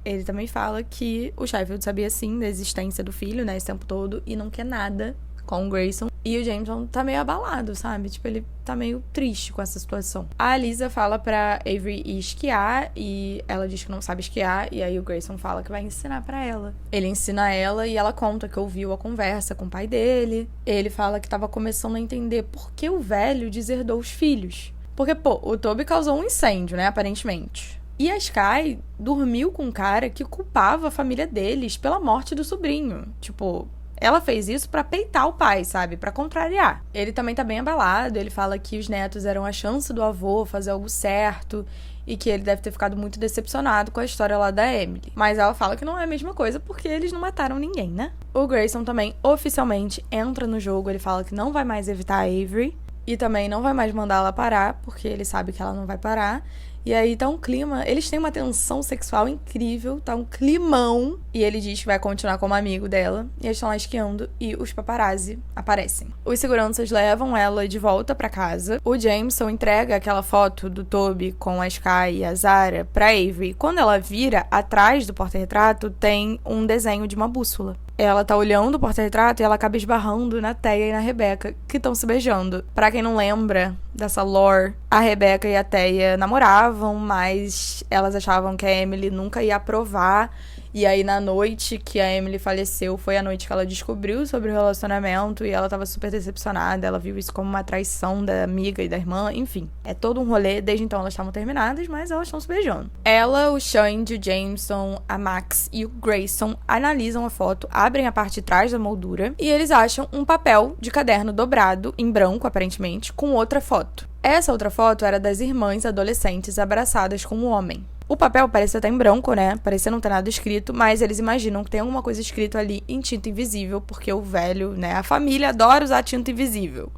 Ele também fala que o Sheffield sabia sim da existência do filho, né, esse tempo todo e não quer nada com o Grayson. E o Jameson tá meio abalado, sabe? Tipo, ele tá meio triste com essa situação. A Lisa fala pra Avery ir esquiar e ela diz que não sabe esquiar. E aí o Grayson fala que vai ensinar pra ela. Ele ensina ela e ela conta que ouviu a conversa com o pai dele. Ele fala que tava começando a entender por que o velho deserdou os filhos. Porque, o Toby causou um incêndio, né? Aparentemente. E a Sky dormiu com um cara que culpava a família deles pela morte do sobrinho. Tipo, ela fez isso pra peitar o pai, sabe? Pra contrariar. Ele também tá bem abalado. Ele fala que os netos eram a chance do avô fazer algo certo e que ele deve ter ficado muito decepcionado com a história lá da Emily. Mas ela fala que não é a mesma coisa porque eles não mataram ninguém, né? O Grayson também oficialmente entra no jogo. Ele fala que não vai mais evitar a Avery. E também não vai mais mandar ela parar, porque ele sabe que ela não vai parar. E aí tá um clima, eles têm uma tensão sexual incrível, tá um climão. E ele diz que vai continuar como amigo dela. E eles estão lá esquiando e os paparazzi aparecem. Os seguranças levam ela de volta pra casa. O Jameson entrega aquela foto do Toby com a Sky e a Zara pra Avery. Quando ela vira, atrás do porta-retrato tem um desenho de uma bússola. Ela tá olhando o porta-retrato e ela acaba esbarrando na Thea e na Rebecca, que estão se beijando. Pra quem não lembra dessa lore, a Rebecca e a Thea namoravam, mas elas achavam que a Emily nunca ia aprovar. E aí, na noite que a Emily faleceu, foi a noite que ela descobriu sobre o relacionamento e ela tava super decepcionada. Ela viu isso como uma traição da amiga e da irmã, enfim. É todo um rolê. Desde então, elas estavam terminadas, mas elas estão se beijando. Ela, o Xande, o Jameson, a Max e o Grayson analisam a foto, abrem a parte de trás da moldura e eles acham um papel de caderno dobrado, em branco, aparentemente, com outra foto. Essa outra foto era das irmãs adolescentes abraçadas com um homem. O papel parece até em branco, né? Parecia não ter nada escrito, mas eles imaginam que tem alguma coisa escrito ali em tinta invisível, porque o velho, né? A família adora usar tinta invisível.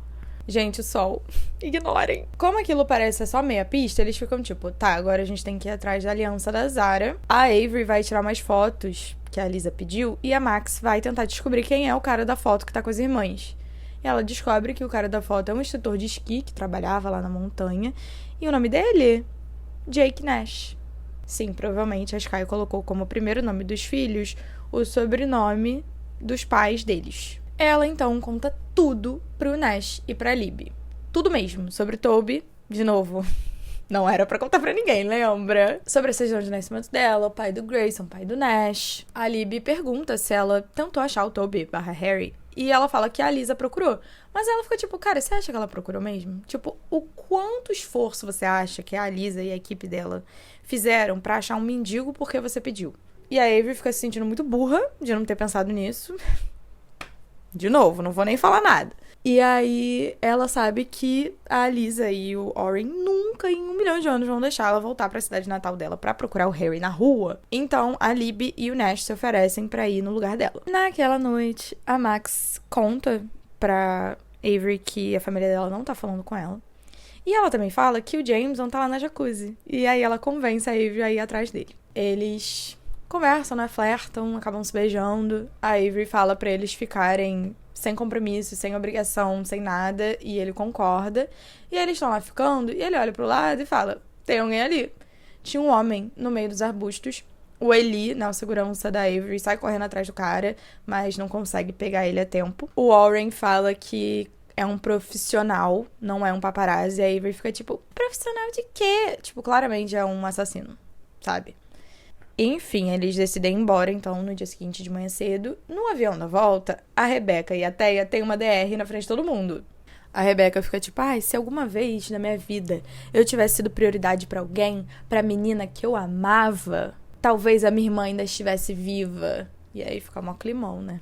Gente, o sol. Ignorem. Como aquilo parece ser só meia pista, eles ficam tipo, tá, agora a gente tem que ir atrás da aliança da Zara. A Avery vai tirar mais fotos que a Lisa pediu e a Max vai tentar descobrir quem é o cara da foto que tá com as irmãs. E ela descobre que o cara da foto é um instrutor de esqui que trabalhava lá na montanha. E o nome dele? Jake Nash. Sim, provavelmente a Sky colocou como primeiro nome dos filhos o sobrenome dos pais deles. Ela, então, conta tudo pro Nash e pra Libby. Tudo mesmo, sobre Toby, de novo. Não era pra contar pra ninguém, lembra? Sobre a certidão de nascimento dela, o pai do Grayson, o pai do Nash. A Libby pergunta se ela tentou achar o Toby/Harry. E ela fala que a Lisa procurou. Mas ela fica tipo, cara, você acha que ela procurou mesmo? Tipo, o quanto esforço você acha que a Lisa e a equipe dela fizeram pra achar um mendigo porque você pediu? E a Avery fica se sentindo muito burra de não ter pensado nisso. De novo, não vou nem falar nada. E aí ela sabe que a Lisa e o Oren nunca em 1 milhão de anos vão deixar ela voltar pra cidade natal dela pra procurar o Harry na rua. Então a Libby e o Nash se oferecem pra ir no lugar dela. Naquela noite, a Max conta pra Avery que a família dela não tá falando com ela. E ela também fala que o Jameson tá lá na jacuzzi. E aí ela convence a Avery a ir atrás dele. Eles conversam, né? Flertam, acabam se beijando. A Avery fala pra eles ficarem sem compromisso, sem obrigação, sem nada. E ele concorda. E eles estão lá ficando. E ele olha pro lado e fala, tem alguém ali. Tinha um homem no meio dos arbustos. O Eli, né, o segurança da Avery, sai correndo atrás do cara, mas não consegue pegar ele a tempo. O Warren fala que é um profissional, não é um paparazzi. E a Avery fica tipo, profissional de quê? Tipo, claramente é um assassino, sabe? Enfim, eles decidem ir embora, então, no dia seguinte de manhã cedo. No avião da volta, a Rebecca e a Thea têm uma DR na frente de todo mundo. A Rebecca fica tipo, ai, se alguma vez na minha vida eu tivesse sido prioridade pra alguém, pra menina que eu amava, talvez a minha irmã ainda estivesse viva. E aí fica mó climão, né?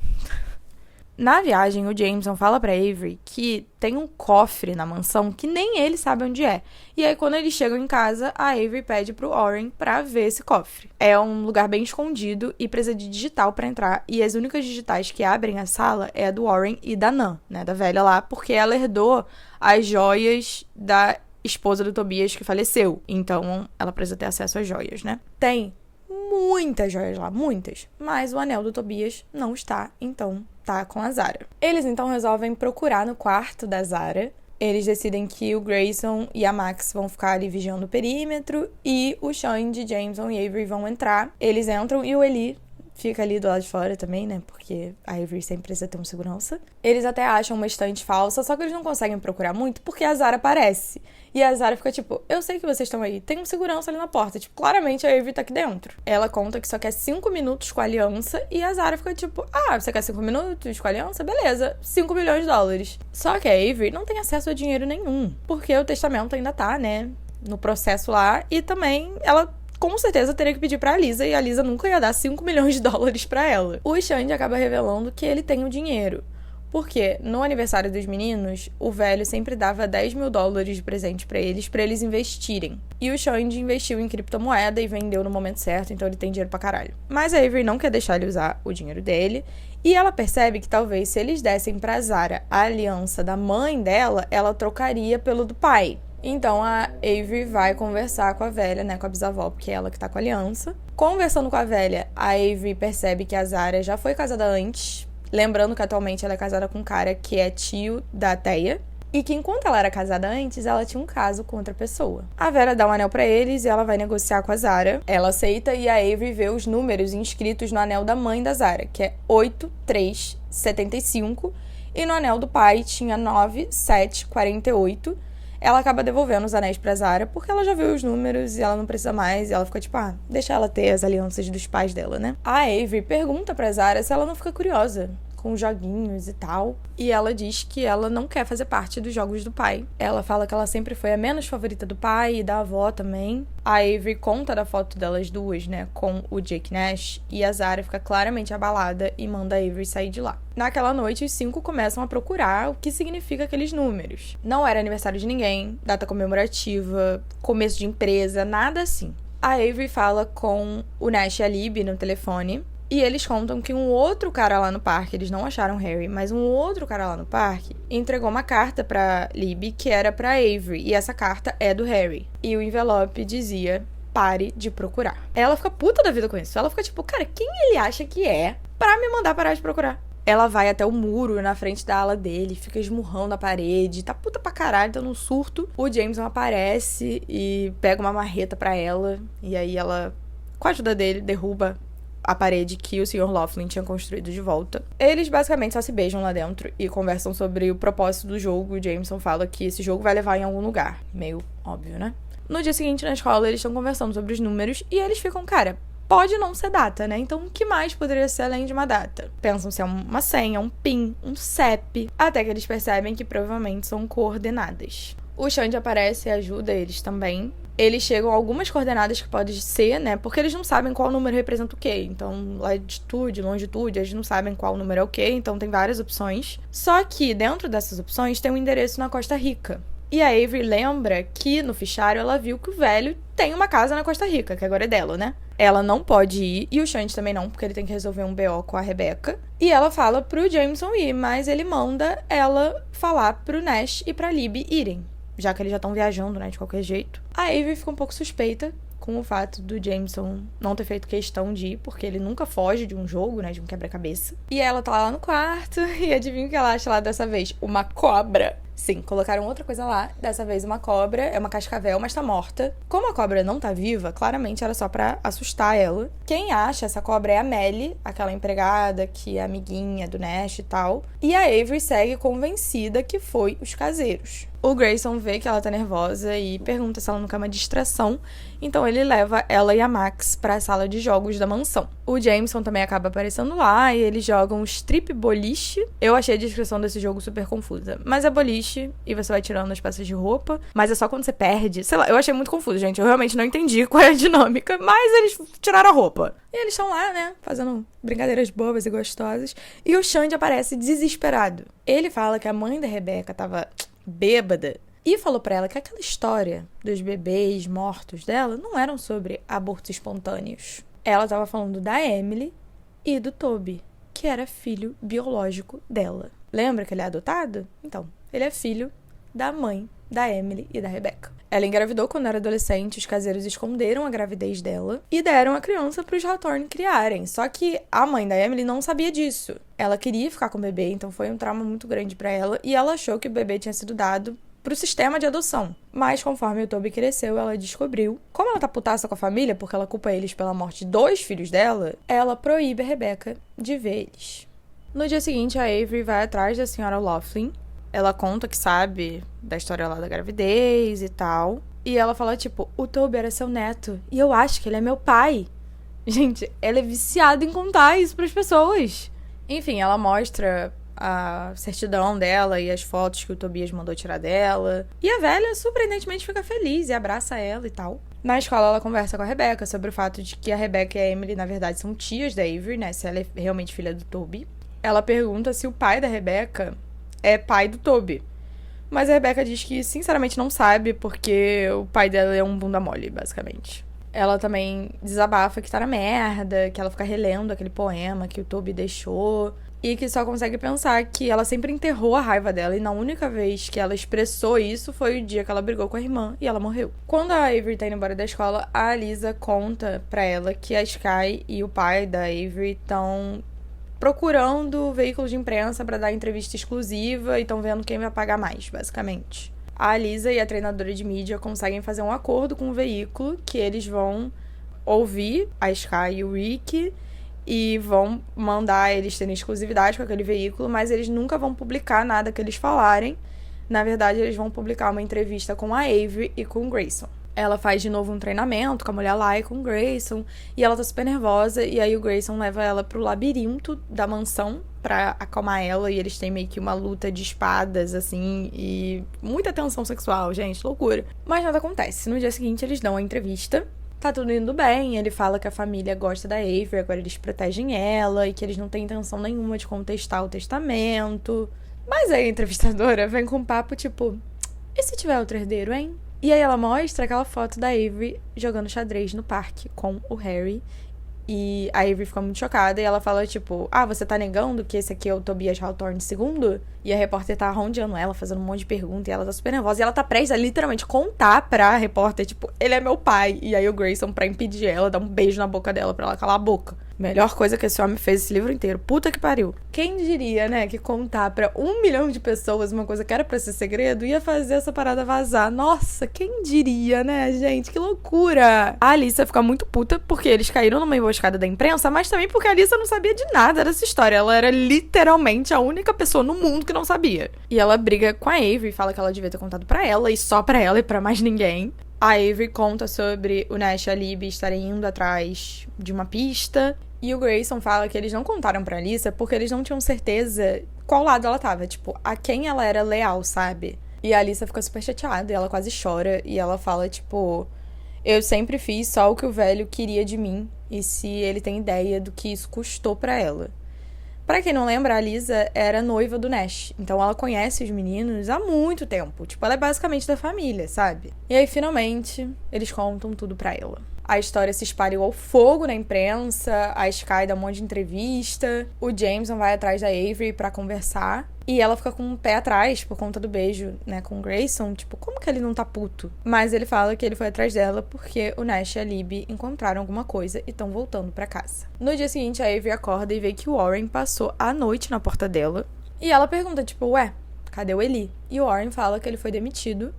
Na viagem, o Jameson fala pra Avery que tem um cofre na mansão que nem ele sabe onde é. E aí, quando eles chegam em casa, a Avery pede pro Oren pra ver esse cofre. É um lugar bem escondido e precisa de digital pra entrar. E as únicas digitais que abrem a sala é a do Oren e da Nan, né, da velha lá, porque ela herdou as joias da esposa do Tobias que faleceu. Então, ela precisa ter acesso às joias, né? Tem muitas joias lá, muitas. Mas o anel do Tobias não está, então tá com a Zara. Eles então resolvem procurar no quarto da Zara. Eles decidem que o Grayson e a Max vão ficar ali vigiando o perímetro e o Xande, Jameson e Avery vão entrar. Eles entram e o Eli fica ali do lado de fora também, né? Porque a Avery sempre precisa ter um segurança. Eles até acham uma estante falsa, só que eles não conseguem procurar muito porque a Zara aparece. E a Zara fica tipo, eu sei que vocês estão aí, tem um segurança ali na porta. Tipo, claramente a Avery tá aqui dentro. Ela conta que só quer 5 minutos com a aliança e a Zara fica tipo, ah, você quer 5 minutos com a aliança? Beleza, 5 milhões de dólares. Só que a Avery não tem acesso a dinheiro nenhum, porque o testamento ainda tá, né, no processo lá. E também ela com certeza teria que pedir pra Lisa, e a Lisa nunca ia dar 5 milhões de dólares pra ela. O Xande acaba revelando que ele tem o dinheiro. Porque no aniversário dos meninos, o velho sempre dava $10 mil de presente pra eles investirem. E o Xande investiu em criptomoeda e vendeu no momento certo, então ele tem dinheiro pra caralho. Mas a Avery não quer deixar ele usar o dinheiro dele, e ela percebe que talvez se eles dessem pra Zara a aliança da mãe dela, ela trocaria pelo do pai. Então a Avery vai conversar com a velha, né, com a bisavó, porque é ela que tá com a aliança. Conversando com a velha, a Avery percebe que a Zara já foi casada antes, lembrando que atualmente ela é casada com um cara que é tio da Teia, e que enquanto ela era casada antes, ela tinha um caso com outra pessoa. A Vera dá um anel pra eles e ela vai negociar com a Zara. Ela aceita e a Avery vê os números inscritos no anel da mãe da Zara, que é 8375, e no anel do pai tinha 9748. Ela acaba devolvendo os anéis pra Zara porque ela já viu os números e ela não precisa mais. E ela fica tipo, deixa ela ter as alianças dos pais dela, né? A Avery pergunta pra Zara se ela não fica curiosa com joguinhos e tal. E ela diz que ela não quer fazer parte dos jogos do pai. Ela fala que ela sempre foi a menos favorita do pai e da avó também. A Avery conta da foto delas duas, né, com o Jake Nash. E a Zara fica claramente abalada e manda a Avery sair de lá. Naquela noite, os 5 começam a procurar o que significa aqueles números. Não era aniversário de ninguém, data comemorativa, começo de empresa, nada assim. A Avery fala com o Nash e a Libby no telefone. E eles contam que um outro cara lá no parque, eles não acharam Harry, mas um outro cara lá no parque entregou uma carta pra Libby que era pra Avery. E essa carta é do Harry. E o envelope dizia, pare de procurar. Ela fica puta da vida com isso. Ela fica tipo, cara, quem ele acha que é pra me mandar parar de procurar? Ela vai até o muro na frente da ala dele, fica esmurrando a parede, tá puta pra caralho, tá num surto. O Jameson aparece e pega uma marreta pra ela. E aí ela, com a ajuda dele, derruba a parede que o Sr. Laughlin tinha construído de volta. Eles basicamente só se beijam lá dentro e conversam sobre o propósito do jogo. O Jameson fala que esse jogo vai levar em algum lugar. Meio óbvio, né? No dia seguinte, na escola, eles estão conversando sobre os números e eles ficam, cara, pode não ser data, né? Então, o que mais poderia ser além de uma data? Pensam se é uma senha, um PIN, um CEP, até que eles percebem que provavelmente são coordenadas. O Xande aparece e ajuda eles também. Eles chegam a algumas coordenadas que podem ser, né? Porque eles não sabem qual número representa o quê. Então, latitude, longitude, eles não sabem qual número é o quê. Então, tem várias opções. Só que, dentro dessas opções, tem um endereço na Costa Rica. E a Avery lembra que, no fichário, ela viu que o velho tem uma casa na Costa Rica, que agora é dela, né? Ela não pode ir, e o Xande também não, porque ele tem que resolver um BO com a Rebecca. E ela fala pro Jameson ir, mas ele manda ela falar pro Nash e pra Libby irem, já que eles já estão viajando, né, de qualquer jeito. A Avery fica um pouco suspeita com o fato do Jameson não ter feito questão de ir, porque ele nunca foge de um jogo, né, de um quebra-cabeça. E ela tá lá no quarto, e adivinha o que ela acha lá dessa vez? Uma cobra. Sim, colocaram outra coisa lá, dessa vez uma cobra, é uma cascavel, mas tá morta. Como a cobra não tá viva, claramente era só pra assustar ela. Quem acha essa cobra é a Melly, aquela empregada que é amiguinha do Nash e tal. E a Avery segue convencida que foi os caseiros. O Grayson vê que ela tá nervosa e pergunta se ela não quer uma distração, então ele leva ela e a Max pra sala de jogos da mansão. O Jameson também acaba aparecendo lá e eles jogam strip boliche. Eu achei a descrição desse jogo super confusa, mas é boliche e você vai tirando as peças de roupa, mas é só quando você perde. Sei lá, eu achei muito confuso, gente. Eu realmente não entendi qual é a dinâmica, mas eles tiraram a roupa. E eles estão lá, né, fazendo brincadeiras bobas e gostosas. E o Xande aparece desesperado. Ele fala que a mãe da Rebecca tava bêbada e falou pra ela que aquela história dos bebês mortos dela não eram sobre abortos espontâneos. Ela tava falando da Emily e do Toby, que era filho biológico dela. Lembra que ele é adotado? Então, ele é filho da mãe da Emily e da Rebecca. Ela engravidou quando era adolescente, os caseiros esconderam a gravidez dela e deram a criança pros Hawthorne criarem. Só que a mãe da Emily não sabia disso. Ela queria ficar com o bebê, então foi um trauma muito grande pra ela, e ela achou que o bebê tinha sido dado pro sistema de adoção. Mas conforme o Toby cresceu, ela descobriu. Como ela tá putaça com a família, porque ela culpa eles pela morte de 2 filhos dela, ela proíbe a Rebecca de ver eles. No dia seguinte, a Avery vai atrás da Sra. Laughlin. Ela conta que sabe da história lá da gravidez e tal. E ela fala, tipo, o Toby era seu neto. E eu acho que ele é meu pai. Gente, ela é viciada em contar isso pras pessoas. Enfim, ela mostra a certidão dela e as fotos que o Tobias mandou tirar dela. E a velha, surpreendentemente, fica feliz e abraça ela e tal. Na escola, ela conversa com a Rebecca sobre o fato de que a Rebecca e a Emily, na verdade, são tias da Avery, né? Se ela é realmente filha do Toby. ela pergunta se o pai da Rebecca é pai do Toby. Mas a Rebecca diz que, sinceramente, não sabe, porque o pai dela é um bunda mole, basicamente. Ela também desabafa que tá na merda, que ela fica relendo aquele poema que o Toby deixou, e que só consegue pensar que ela sempre enterrou a raiva dela, e na única vez que ela expressou isso foi o dia que ela brigou com a irmã e ela morreu. Quando a Avery tá indo embora da escola, a Alisa conta pra ela que a Sky e o pai da Avery estão procurando veículos de imprensa pra dar entrevista exclusiva e estão vendo quem vai pagar mais, basicamente. A Alisa e a treinadora de mídia conseguem fazer um acordo com o veículo que eles vão ouvir a Sky e o Rick e vão mandar eles terem exclusividade com aquele veículo, mas eles nunca vão publicar nada que eles falarem. Na verdade, eles vão publicar uma entrevista com a Avery e com o Grayson. Ela faz de novo um treinamento com a mulher lá e com o Grayson, e ela tá super nervosa, e aí o Grayson leva ela pro labirinto da mansão pra acalmar ela, e eles têm meio que uma luta de espadas, assim, e muita tensão sexual, gente, loucura. Mas nada acontece. No dia seguinte, eles dão a entrevista, tá tudo indo bem, ele fala que a família gosta da Avery, agora eles protegem ela, e que eles não têm intenção nenhuma de contestar o testamento. Mas aí a entrevistadora vem com um papo tipo, e se tiver outro herdeiro, hein? E aí ela mostra aquela foto da Avery jogando xadrez no parque com o Harry. E a Avery fica muito chocada e ela fala, tipo, você tá negando que esse aqui é o Tobias Hawthorne II? E a repórter tá rondeando ela, fazendo um monte de perguntas, e ela tá super nervosa. E ela tá prestes a literalmente contar pra repórter, tipo, ele é meu pai. E aí o Grayson, pra impedir ela, dá um beijo na boca dela pra ela calar a boca. Melhor coisa que esse homem fez esse livro inteiro. Puta que pariu. Quem diria, né, que contar pra 1 milhão de pessoas uma coisa que era pra ser segredo ia fazer essa parada vazar. Nossa, quem diria, né, gente? Que loucura. A Alyssa fica muito puta porque eles caíram numa emboscada da imprensa, mas também porque a Alyssa não sabia de nada dessa história. Ela era literalmente a única pessoa no mundo que não sabia. E ela briga com a Avery, fala que ela devia ter contado pra ela, e só pra ela e pra mais ninguém. A Avery conta sobre o Nash e a Libby estarem indo atrás de uma pista. E o Grayson fala que eles não contaram pra Alyssa porque eles não tinham certeza qual lado ela tava. Tipo, a quem ela era leal, sabe? E a Alyssa fica super chateada e ela quase chora. E ela fala, tipo, eu sempre fiz só o que o velho queria de mim. E se ele tem ideia do que isso custou pra ela. Pra quem não lembra, a Alyssa era noiva do Nash. Então ela conhece os meninos há muito tempo. Tipo, ela é basicamente da família, sabe? E aí, finalmente, eles contam tudo pra ela. A história se espalhou ao fogo na imprensa, a Sky dá um monte de entrevista, o Jameson vai atrás da Avery pra conversar, e ela fica com um pé atrás por conta do beijo, né, com o Grayson, tipo, como que ele não tá puto? Mas ele fala que ele foi atrás dela porque o Nash e a Libby encontraram alguma coisa e estão voltando pra casa. No dia seguinte, a Avery acorda e vê que o Warren passou a noite na porta dela, e ela pergunta, tipo, ué, cadê o Eli? E o Warren fala que ele foi demitido,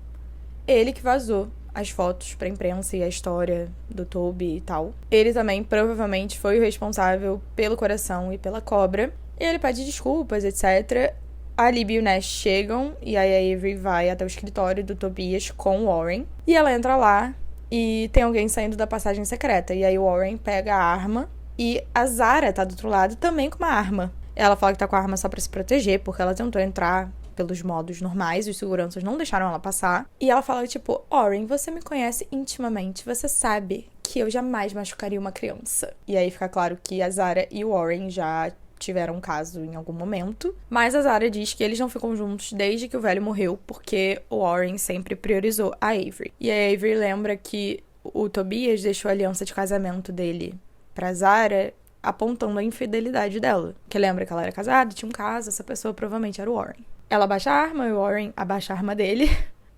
ele que vazou as fotos pra imprensa e a história do Toby e tal. Ele também provavelmente foi o responsável pelo coração e pela cobra. E ele pede desculpas, etc. A Libby e o Nash chegam e aí a Avery vai até o escritório do Tobias com o Warren. E ela entra lá e tem alguém saindo da passagem secreta. E aí o Warren pega a arma e a Zara tá do outro lado também com uma arma. Ela fala que tá com a arma só pra se proteger, porque ela tentou entrar pelos modos normais, os seguranças não deixaram ela passar. E ela fala, tipo, Warren, você me conhece intimamente, você sabe que eu jamais machucaria uma criança. E aí fica claro que a Zara e o Warren já tiveram um caso em algum momento. Mas a Zara diz que eles não ficam juntos desde que o velho morreu, porque o Warren sempre priorizou a Avery. E a Avery lembra que o Tobias deixou a aliança de casamento dele pra Zara, apontando a infidelidade dela. Que lembra que ela era casada, tinha um caso, essa pessoa provavelmente era o Warren. Ela abaixa a arma e o Warren abaixa a arma dele.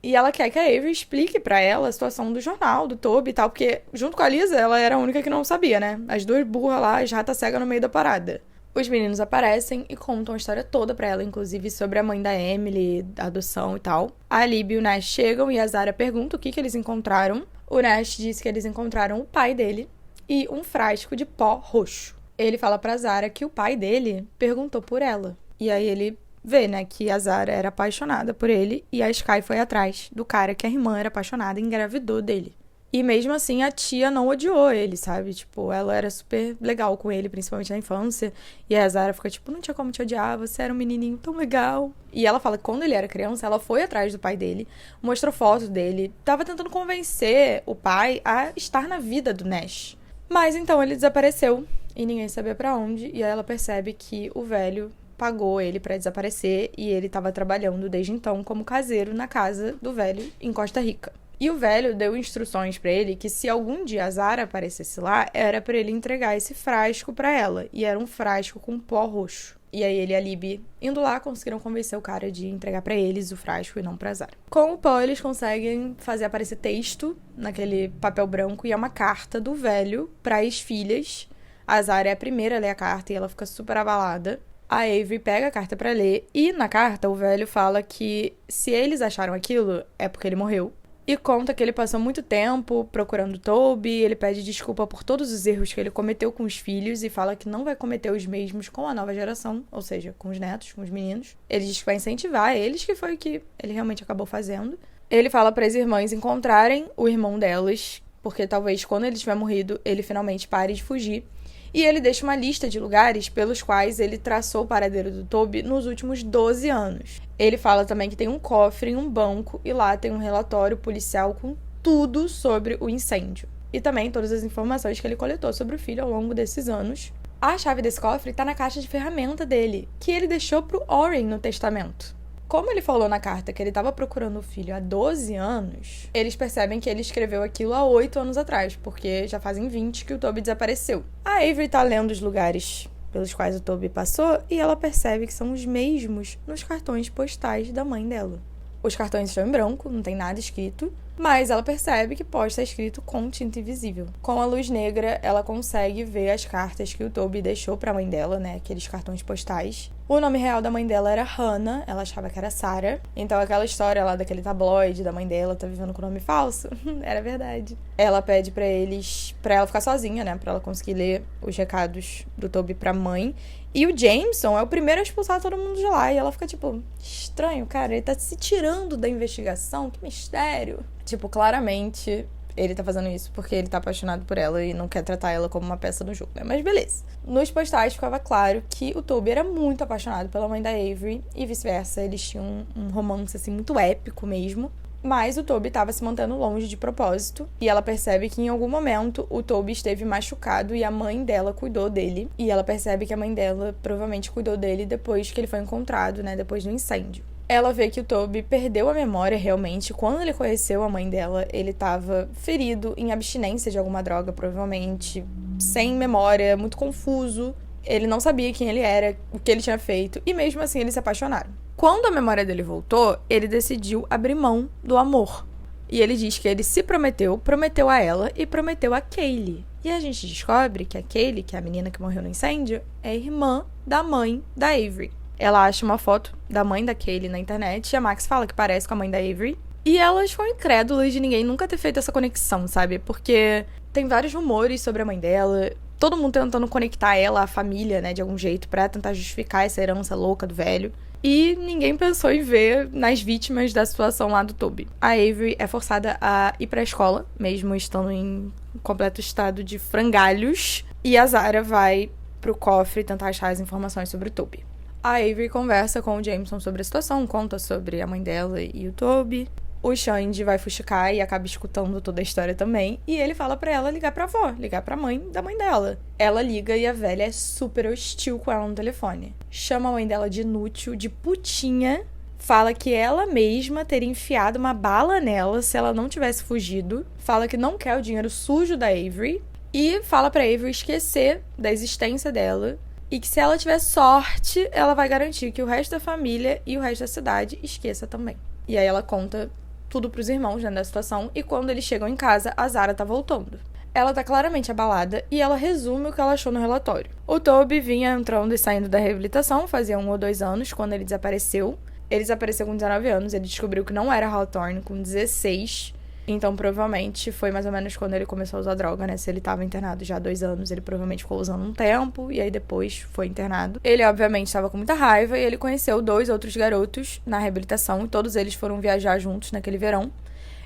E ela quer que a Avery explique pra ela a situação do jornal, do Toby e tal. Porque, junto com a Lisa, ela era a única que não sabia, né? As duas burras lá, as ratas cegas no meio da parada. Os meninos aparecem e contam a história toda pra ela, inclusive sobre a mãe da Emily, a adoção e tal. A Libby e o Nash chegam e a Zara pergunta o que eles encontraram. O Nash diz que eles encontraram o pai dele e um frasco de pó roxo. Ele fala pra Zara que o pai dele perguntou por ela. E aí ele vê, né, que a Zara era apaixonada por ele e a Sky foi atrás do cara que a irmã era apaixonada e engravidou dele. E mesmo assim, a tia não odiou ele, sabe? Tipo, ela era super legal com ele, principalmente na infância. E a Zara fica tipo, não tinha como te odiar, você era um menininho tão legal. E ela fala que quando ele era criança, ela foi atrás do pai dele, mostrou fotos dele, tava tentando convencer o pai a estar na vida do Nash. Mas então ele desapareceu e ninguém sabia pra onde, e aí ela percebe que o velho pagou ele pra desaparecer e ele tava trabalhando desde então como caseiro na casa do velho em Costa Rica. E o velho deu instruções pra ele que se algum dia a Zara aparecesse lá, era pra ele entregar esse frasco pra ela, e era um frasco com pó roxo. E aí ele e a Libby, indo lá, conseguiram convencer o cara de entregar pra eles o frasco e não pra Zara. Com o pó, eles conseguem fazer aparecer texto naquele papel branco, e é uma carta do velho para as filhas. A Zara é a primeira a ler a carta e ela fica super abalada. A Avery pega a carta pra ler e na carta o velho fala que se eles acharam aquilo é porque ele morreu. E conta que ele passou muito tempo procurando Toby, ele pede desculpa por todos os erros que ele cometeu com os filhos e fala que não vai cometer os mesmos com a nova geração, ou seja, com os netos, com os meninos. Ele diz que vai incentivar eles, que foi o que ele realmente acabou fazendo. Ele fala para as irmãs encontrarem o irmão delas, porque talvez quando ele tiver morrido, ele finalmente pare de fugir. E ele deixa uma lista de lugares pelos quais ele traçou o paradeiro do Toby nos últimos 12 anos. Ele fala também que tem um cofre em um banco e lá tem um relatório policial com tudo sobre o incêndio. E também todas as informações que ele coletou sobre o filho ao longo desses anos. A chave desse cofre está na caixa de ferramenta dele, que ele deixou pro Oren no testamento. Como ele falou na carta que ele estava procurando o filho há 12 anos, eles percebem que ele escreveu aquilo há 8 anos atrás, porque já fazem 20 que o Toby desapareceu. A Avery tá lendo os lugares pelos quais o Toby passou e ela percebe que são os mesmos nos cartões postais da mãe dela. Os cartões estão em branco, não tem nada escrito, mas ela percebe que pode estar escrito com tinta invisível. Com a luz negra, ela consegue ver as cartas que o Toby deixou pra mãe dela, né? Aqueles cartões postais. O nome real da mãe dela era Hannah, ela achava que era Sarah. Então aquela história lá daquele tabloide da mãe dela tá vivendo com nome falso, era verdade. Ela pede pra ela ficar sozinha, né? Pra ela conseguir ler os recados do Toby pra mãe. E o Jameson é o primeiro a expulsar todo mundo de lá. E ela fica tipo, estranho, cara, ele tá se tirando da investigação, que mistério. Tipo, claramente ele tá fazendo isso porque ele tá apaixonado por ela e não quer tratar ela como uma peça no jogo, né? Mas beleza. Nos postais ficava claro que o Toby era muito apaixonado pela mãe da Avery e vice-versa. Eles tinham um romance, assim, muito épico mesmo. Mas o Toby estava se mantendo longe de propósito. E ela percebe que em algum momento o Toby esteve machucado e a mãe dela cuidou dele. E ela percebe que a mãe dela provavelmente cuidou dele depois que ele foi encontrado, né? Depois do incêndio. Ela vê que o Toby perdeu a memória realmente. Quando ele conheceu a mãe dela, ele estava ferido, em abstinência de alguma droga, provavelmente. Sem memória, muito confuso. Ele não sabia quem ele era, o que ele tinha feito. E mesmo assim eles se apaixonaram. Quando a memória dele voltou, ele decidiu abrir mão do amor. E ele diz que ele se prometeu a ela e prometeu a Kaylee. E a gente descobre que a Kaylee, que é a menina que morreu no incêndio, é irmã da mãe da Avery. Ela acha uma foto da mãe da Kaylee na internet e a Max fala que parece com a mãe da Avery. E elas foram incrédulas de ninguém nunca ter feito essa conexão, sabe? Porque tem vários rumores sobre a mãe dela, todo mundo tentando conectar ela à família, né, de algum jeito, pra tentar justificar essa herança louca do velho. E ninguém pensou em ver nas vítimas da situação lá do Toby. A Avery é forçada a ir pra escola, mesmo estando em completo estado de frangalhos. E a Zara vai pro cofre tentar achar as informações sobre o Toby. A Avery conversa com o Jameson sobre a situação, conta sobre a mãe dela e o Toby. O Xande vai fuxicar e acaba escutando toda a história também. E ele fala pra ela ligar pra avó, ligar pra mãe da mãe dela. Ela liga e a velha é super hostil com ela no telefone. Chama a mãe dela de inútil, de putinha. Fala que ela mesma teria enfiado uma bala nela se ela não tivesse fugido. Fala que não quer o dinheiro sujo da Avery. E fala pra Avery esquecer da existência dela. E que se ela tiver sorte, ela vai garantir que o resto da família e o resto da cidade esqueça também. E aí ela conta tudo pros irmãos, né, da situação, e quando eles chegam em casa, a Zara tá voltando. Ela tá claramente abalada e ela resume o que ela achou no relatório. O Toby vinha entrando e saindo da reabilitação, fazia 1 ou 2 anos, quando ele desapareceu. Ele desapareceu com 19 anos, ele descobriu que não era Hawthorne com 16, então provavelmente foi mais ou menos quando ele começou a usar droga, né? Se ele tava internado já há 2 anos, ele provavelmente ficou usando um tempo, e aí depois foi internado. Ele, obviamente, estava com muita raiva, e ele conheceu 2 outros garotos na reabilitação, e todos eles foram viajar juntos naquele verão.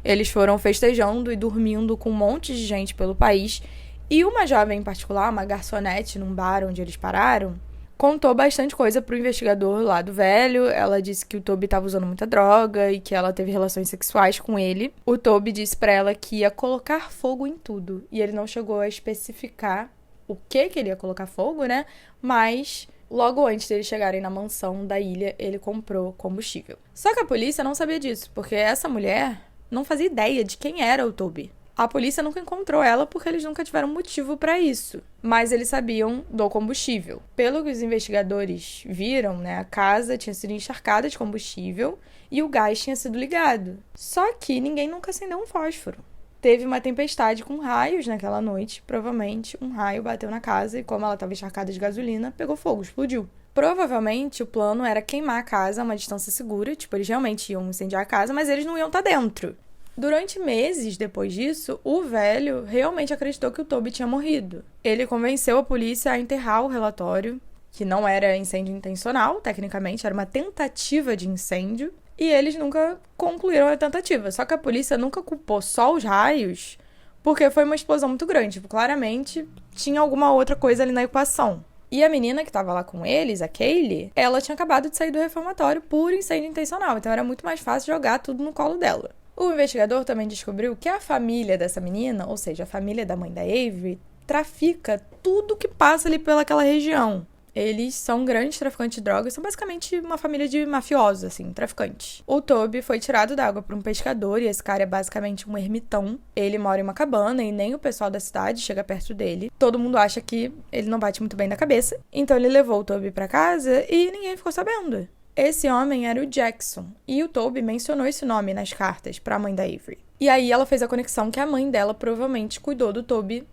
Eles foram festejando e dormindo com um monte de gente pelo país, e uma jovem em particular, uma garçonete num bar onde eles pararam, contou bastante coisa pro investigador lá do velho. Ela disse que o Toby tava usando muita droga e que ela teve relações sexuais com ele. O Toby disse pra ela que ia colocar fogo em tudo. E ele não chegou a especificar o que ele ia colocar fogo, né? Mas logo antes deles chegarem na mansão da ilha, ele comprou combustível. Só que a polícia não sabia disso, porque essa mulher não fazia ideia de quem era o Toby. A polícia nunca encontrou ela porque eles nunca tiveram motivo para isso. Mas eles sabiam do combustível. Pelo que os investigadores viram, né, a casa tinha sido encharcada de combustível e o gás tinha sido ligado. Só que ninguém nunca acendeu um fósforo. Teve uma tempestade com raios naquela noite. Provavelmente um raio bateu na casa e, como ela estava encharcada de gasolina, pegou fogo, explodiu. Provavelmente o plano era queimar a casa a uma distância segura. Tipo, eles realmente iam incendiar a casa, mas eles não iam estar dentro. Durante meses depois disso, o velho realmente acreditou que o Toby tinha morrido. Ele convenceu a polícia a enterrar o relatório, que não era incêndio intencional, tecnicamente, era uma tentativa de incêndio, e eles nunca concluíram a tentativa. Só que a polícia nunca culpou só os raios, porque foi uma explosão muito grande. Tipo, claramente, tinha alguma outra coisa ali na equação. E a menina que estava lá com eles, a Kaylee, ela tinha acabado de sair do reformatório por incêndio intencional, então era muito mais fácil jogar tudo no colo dela. O investigador também descobriu que a família dessa menina, ou seja, a família da mãe da Avery, trafica tudo que passa ali pelaquela região. Eles são grandes traficantes de drogas, são basicamente uma família de mafiosos, assim, traficantes. O Toby foi tirado da água por um pescador e esse cara é basicamente um ermitão. Ele mora em uma cabana e nem o pessoal da cidade chega perto dele. Todo mundo acha que ele não bate muito bem na cabeça. Então ele levou o Toby pra casa e ninguém ficou sabendo. Esse homem era o Jackson, e o Toby mencionou esse nome nas cartas para a mãe da Avery. E aí ela fez a conexão que a mãe dela provavelmente cuidou do Toby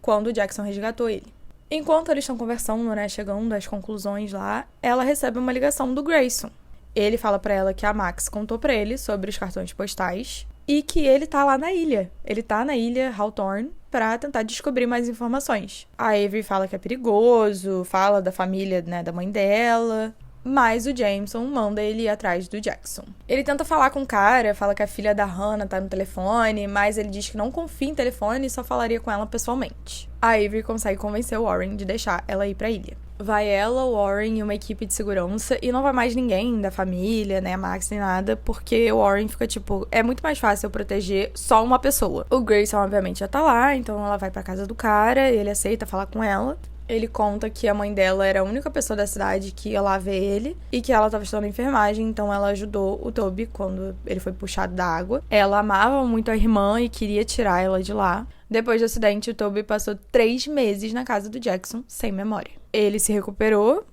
quando o Jackson resgatou ele. Enquanto eles estão conversando, né, chegando às conclusões lá, ela recebe uma ligação do Grayson. Ele fala para ela que a Max contou para ele sobre os cartões postais e que ele tá lá na ilha. Ele tá na ilha Hawthorne para tentar descobrir mais informações. A Avery fala que é perigoso, fala da família, né, da mãe dela. Mas o Jameson manda ele ir atrás do Jackson. Ele tenta falar com o cara, fala que a filha da Hannah tá no telefone, mas ele diz que não confia em telefone e só falaria com ela pessoalmente. A Avery consegue convencer o Warren de deixar ela ir pra ilha. Vai ela, o Warren e uma equipe de segurança, e não vai mais ninguém da família, né, a Max nem nada, porque o Warren fica tipo, é muito mais fácil eu proteger só uma pessoa. O Grayson, obviamente, já tá lá, então ela vai pra casa do cara, ele aceita falar com ela. Ele conta que a mãe dela era a única pessoa da cidade que ia lá ver ele e que ela estava estudando enfermagem, então ela ajudou o Toby quando ele foi puxado da água. Ela amava muito a irmã e queria tirar ela de lá. Depois do acidente, o Toby passou 3 meses na casa do Jackson, sem memória. Ele se recuperou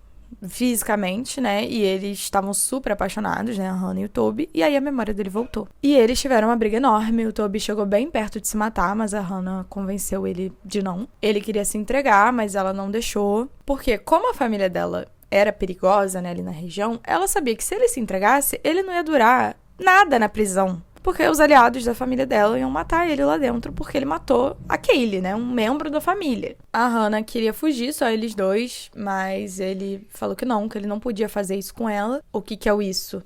fisicamente, né, e eles estavam super apaixonados, né, a Hannah e o Toby, e aí a memória dele voltou. E eles tiveram uma briga enorme, o Toby chegou bem perto de se matar, mas a Hannah convenceu ele de não. Ele queria se entregar, mas ela não deixou, porque como a família dela era perigosa, né, ali na região, ela sabia que se ele se entregasse, ele não ia durar nada na prisão. Porque os aliados da família dela iam matar ele lá dentro, porque ele matou a Kaylee, né? Um membro da família. A Hannah queria fugir, só eles dois, mas ele falou que ele não podia fazer isso com ela. O que é o isso?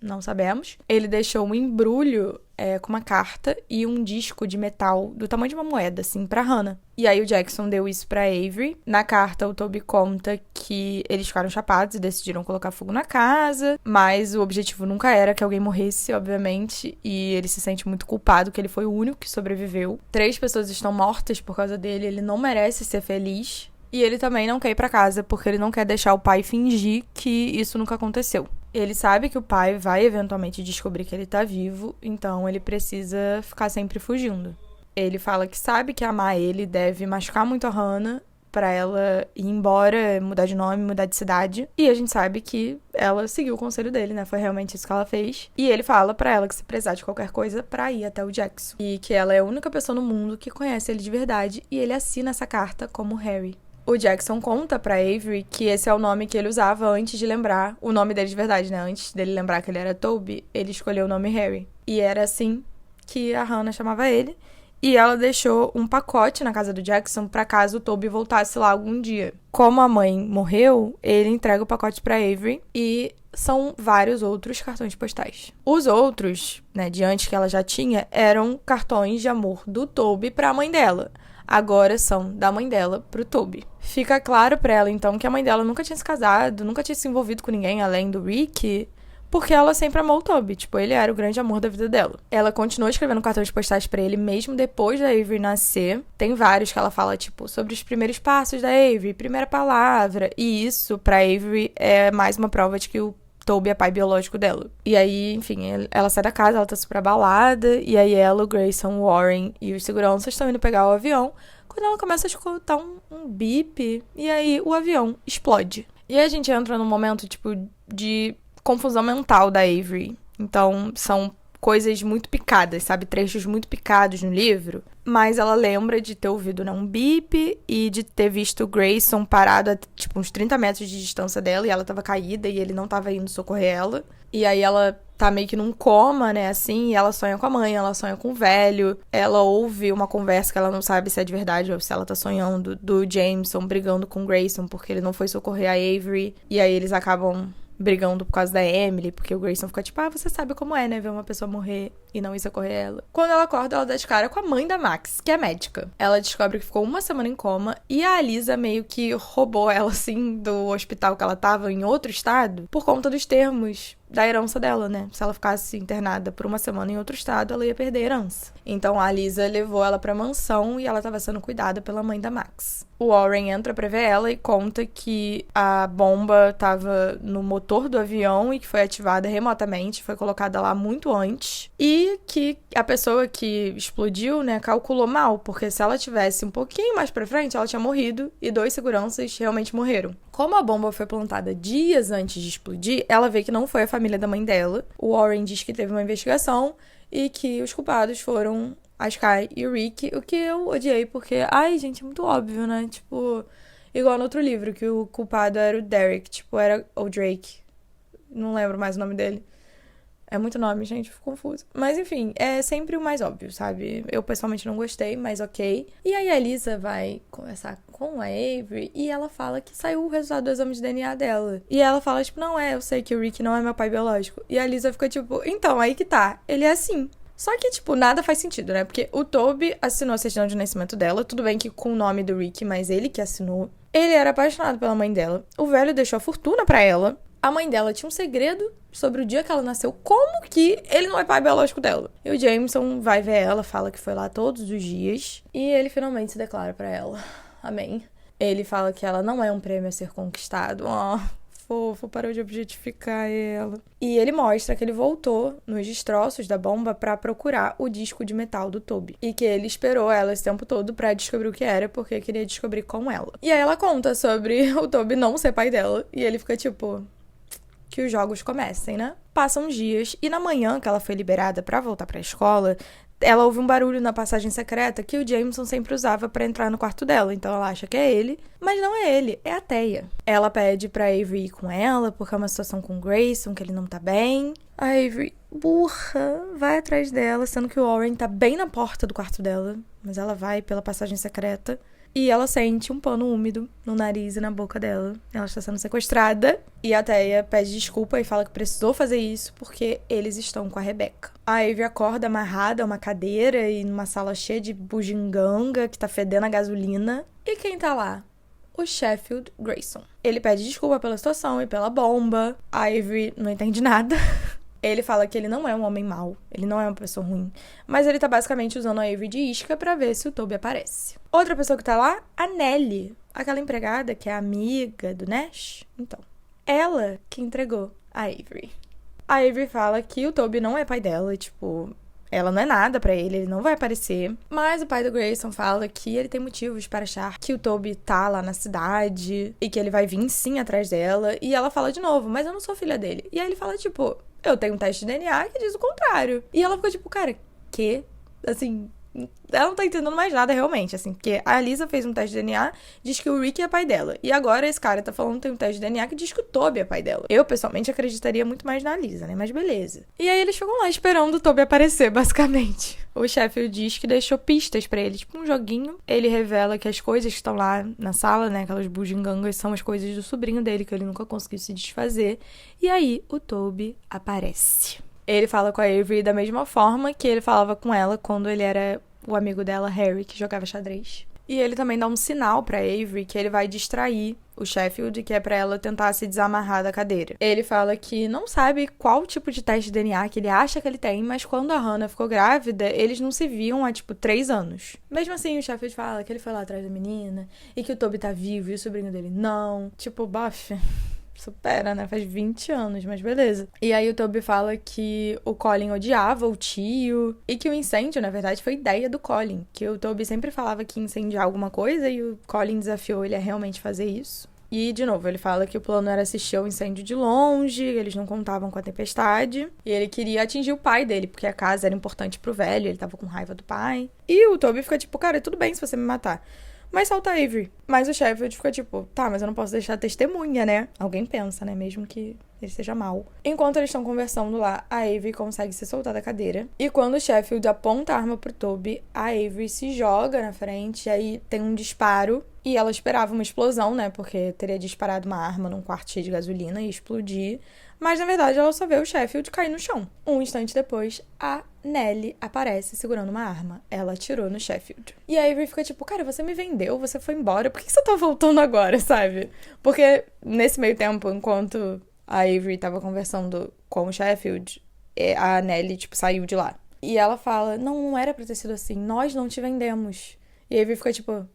Não sabemos. Ele deixou um embrulho com uma carta e um disco de metal do tamanho de uma moeda, assim, pra Hannah. E aí o Jackson deu isso pra Avery. Na carta, o Toby conta que eles ficaram chapados e decidiram colocar fogo na casa, mas o objetivo nunca era que alguém morresse, obviamente, e ele se sente muito culpado que ele foi o único que sobreviveu. 3 pessoas estão mortas por causa dele, ele não merece ser feliz. E ele também não quer ir pra casa, porque ele não quer deixar o pai fingir que isso nunca aconteceu. Ele sabe que o pai vai eventualmente descobrir que ele tá vivo, então ele precisa ficar sempre fugindo. Ele fala que sabe que amar ele deve machucar muito a Hannah pra ela ir embora, mudar de nome, mudar de cidade. E a gente sabe que ela seguiu o conselho dele, né? Foi realmente isso que ela fez. E ele fala pra ela que se precisar de qualquer coisa, pra ir até o Jackson. E que ela é a única pessoa no mundo que conhece ele de verdade, e ele assina essa carta como Harry. O Jackson conta pra Avery que esse é o nome que ele usava antes de lembrar o nome dele de verdade, né? Antes dele lembrar que ele era Toby, ele escolheu o nome Harry. E era assim que a Hannah chamava ele. E ela deixou um pacote na casa do Jackson pra caso o Toby voltasse lá algum dia. Como a mãe morreu, ele entrega o pacote pra Avery e são vários outros cartões postais. Os outros, né, de antes que ela já tinha, eram cartões de amor do Toby pra mãe dela. Agora são da mãe dela pro Toby. Fica claro pra ela, então, que a mãe dela nunca tinha se casado, nunca tinha se envolvido com ninguém além do Rick, porque ela sempre amou o Toby. Tipo, ele era o grande amor da vida dela. Ela continuou escrevendo cartões postais pra ele mesmo depois da Avery nascer. Tem vários que ela fala, tipo, sobre os primeiros passos da Avery, primeira palavra. E isso, pra Avery, é mais uma prova de que o Toby é pai biológico dela. E aí, enfim, ela sai da casa, ela tá super abalada. E aí ela, o Grayson, o Warren e os seguranças estão indo pegar o avião. Quando ela começa a escutar um bip, e aí o avião explode. E aí a gente entra num momento, tipo, de confusão mental da Avery. Então, são coisas muito picadas, sabe? Trechos muito picados no livro. Mas ela lembra de ter ouvido, né, um bip e de ter visto o Grayson parado a, tipo, uns 30 metros de distância dela e ela tava caída e ele não tava indo socorrer ela. E aí ela tá meio que num coma, né, assim, e ela sonha com a mãe, ela sonha com o velho. Ela ouve uma conversa que ela não sabe se é de verdade ou se ela tá sonhando, do Jameson brigando com o Grayson porque ele não foi socorrer a Avery. E aí eles acabam brigando por causa da Emily, porque o Grayson fica tipo, você sabe como é, né, ver uma pessoa morrer e não ir socorrer ela. Quando ela acorda, ela dá de cara com a mãe da Max, que é médica. Ela descobre que ficou uma semana em coma e a Alisa meio que roubou ela, assim, do hospital que ela tava em outro estado por conta dos termos da herança dela, né? Se ela ficasse internada por uma semana em outro estado, ela ia perder a herança. Então a Alisa levou ela pra mansão e ela tava sendo cuidada pela mãe da Max. O Warren entra pra ver ela e conta que a bomba tava no motor do avião e que foi ativada remotamente, foi colocada lá muito antes. E que a pessoa que explodiu, né, calculou mal, porque se ela tivesse um pouquinho mais pra frente, ela tinha morrido e 2 seguranças realmente morreram. Como a bomba foi plantada dias antes de explodir, ela vê que não foi a família da mãe dela. O Warren diz que teve uma investigação e que os culpados foram a Sky e o Rick, o que eu odiei, porque, ai, gente, é muito óbvio, né? Tipo, igual no outro livro, que o culpado era o Derek, tipo, era o Drake. Não lembro mais o nome dele. É muito nome, gente, fico confusa. Mas, enfim, é sempre o mais óbvio, sabe? Eu, pessoalmente, não gostei, mas ok. E aí, a Lisa vai conversar com a Avery e ela fala que saiu o resultado do exame de DNA dela. E ela fala, tipo, não eu sei que o Rick não é meu pai biológico. E a Lisa fica, tipo, então, aí que tá. Ele é assim. Só que, tipo, nada faz sentido, né? Porque o Toby assinou a certidão de nascimento dela. Tudo bem que com o nome do Rick, mas ele que assinou. Ele era apaixonado pela mãe dela. O velho deixou a fortuna pra ela. A mãe dela tinha um segredo sobre o dia que ela nasceu. Como que ele não é pai biológico dela? E o Jameson vai ver ela, fala que foi lá todos os dias. E ele finalmente se declara pra ela. Amém. Ele fala que ela não é um prêmio a ser conquistado. Fofo, parou de objetificar ela. E ele mostra que ele voltou nos destroços da bomba pra procurar o disco de metal do Toby. E que ele esperou ela esse tempo todo pra descobrir o que era, porque queria descobrir com ela. E aí ela conta sobre o Toby não ser pai dela. E ele fica tipo, que os jogos comecem, né? Passam dias e na manhã que ela foi liberada pra voltar pra escola, ela ouve um barulho na passagem secreta que o Jameson sempre usava pra entrar no quarto dela. Então ela acha que é ele, mas não é ele, é a Teia. Ela pede pra Avery ir com ela, porque é uma situação com o Grayson, que ele não tá bem. A Avery, burra, vai atrás dela, sendo que o Warren tá bem na porta do quarto dela. Mas ela vai pela passagem secreta. E ela sente um pano úmido no nariz e na boca dela. Ela está sendo sequestrada. E a Teia pede desculpa e fala que precisou fazer isso porque eles estão com a Rebecca. A Avery acorda amarrada a uma cadeira e numa sala cheia de bugiganga que tá fedendo a gasolina. E quem tá lá? O Sheffield Grayson. Ele pede desculpa pela situação e pela bomba. A Avery não entende nada. Ele fala que ele não é um homem mau, ele não é uma pessoa ruim, mas ele tá basicamente usando a Avery de isca pra ver se o Toby aparece. Outra pessoa que tá lá, a Nellie, aquela empregada que é amiga do Nash. Então, ela que entregou a Avery. A Avery fala que o Toby não é pai dela, tipo, ela não é nada pra ele não vai aparecer. Mas o pai do Grayson fala que ele tem motivos para achar que o Toby tá lá na cidade e que ele vai vir sim atrás dela. E ela fala de novo, mas eu não sou filha dele. E aí ele fala, tipo, eu tenho um teste de DNA que diz o contrário. E ela fica tipo, cara, que? Assim, ela não tá entendendo mais nada realmente, assim. Porque a Lisa fez um teste de DNA, diz que o Rick é pai dela. E agora esse cara tá falando que tem um teste de DNA que diz que o Toby é pai dela. Eu, pessoalmente, acreditaria muito mais na Lisa, né? Mas beleza. E aí eles ficam lá esperando o Toby aparecer, basicamente. O Sheffield diz que deixou pistas pra ele, tipo um joguinho. Ele revela que as coisas que estão lá na sala, né, aquelas bugigangas, são as coisas do sobrinho dele, que ele nunca conseguiu se desfazer. E aí o Toby aparece. Ele fala com a Avery da mesma forma que ele falava com ela quando ele era o amigo dela, Harry, que jogava xadrez. E ele também dá um sinal pra Avery que ele vai distrair o Sheffield, que é pra ela tentar se desamarrar da cadeira. Ele fala que não sabe qual tipo de teste de DNA que ele acha que ele tem, mas quando a Hannah ficou grávida, eles não se viam há, 3 anos. Mesmo assim, o Sheffield fala que ele foi lá atrás da menina, e que o Toby tá vivo e o sobrinho dele não. Bof... supera, né? Faz 20 anos, mas beleza. E aí o Toby fala que o Colin odiava o tio e que o incêndio, na verdade, foi ideia do Colin. Que o Toby sempre falava que ia incendiar alguma coisa e o Colin desafiou ele a realmente fazer isso. E, de novo, ele fala que o plano era assistir ao incêndio de longe, eles não contavam com a tempestade. E ele queria atingir o pai dele, porque a casa era importante pro velho, ele tava com raiva do pai. E o Toby fica cara, tudo bem se você me matar. Mas solta a Avery. Mas o Sheffield fica tá, mas eu não posso deixar testemunha, né? Alguém pensa, né? Mesmo que ele seja mau. Enquanto eles estão conversando lá, a Avery consegue se soltar da cadeira. E quando o Sheffield aponta a arma pro Toby, a Avery se joga na frente, e aí tem um disparo. E ela esperava uma explosão, né? Porque teria disparado uma arma num quarto cheio de gasolina e explodir. Mas, na verdade, ela só vê o Sheffield cair no chão. Um instante depois, a Nellie aparece segurando uma arma. Ela atirou no Sheffield. E a Avery fica cara, você me vendeu, você foi embora, por que você tá voltando agora, sabe? Porque, nesse meio tempo, enquanto a Avery tava conversando com o Sheffield, a Nellie, saiu de lá. E ela fala, não era pra ter sido assim, nós não te vendemos. E a Avery fica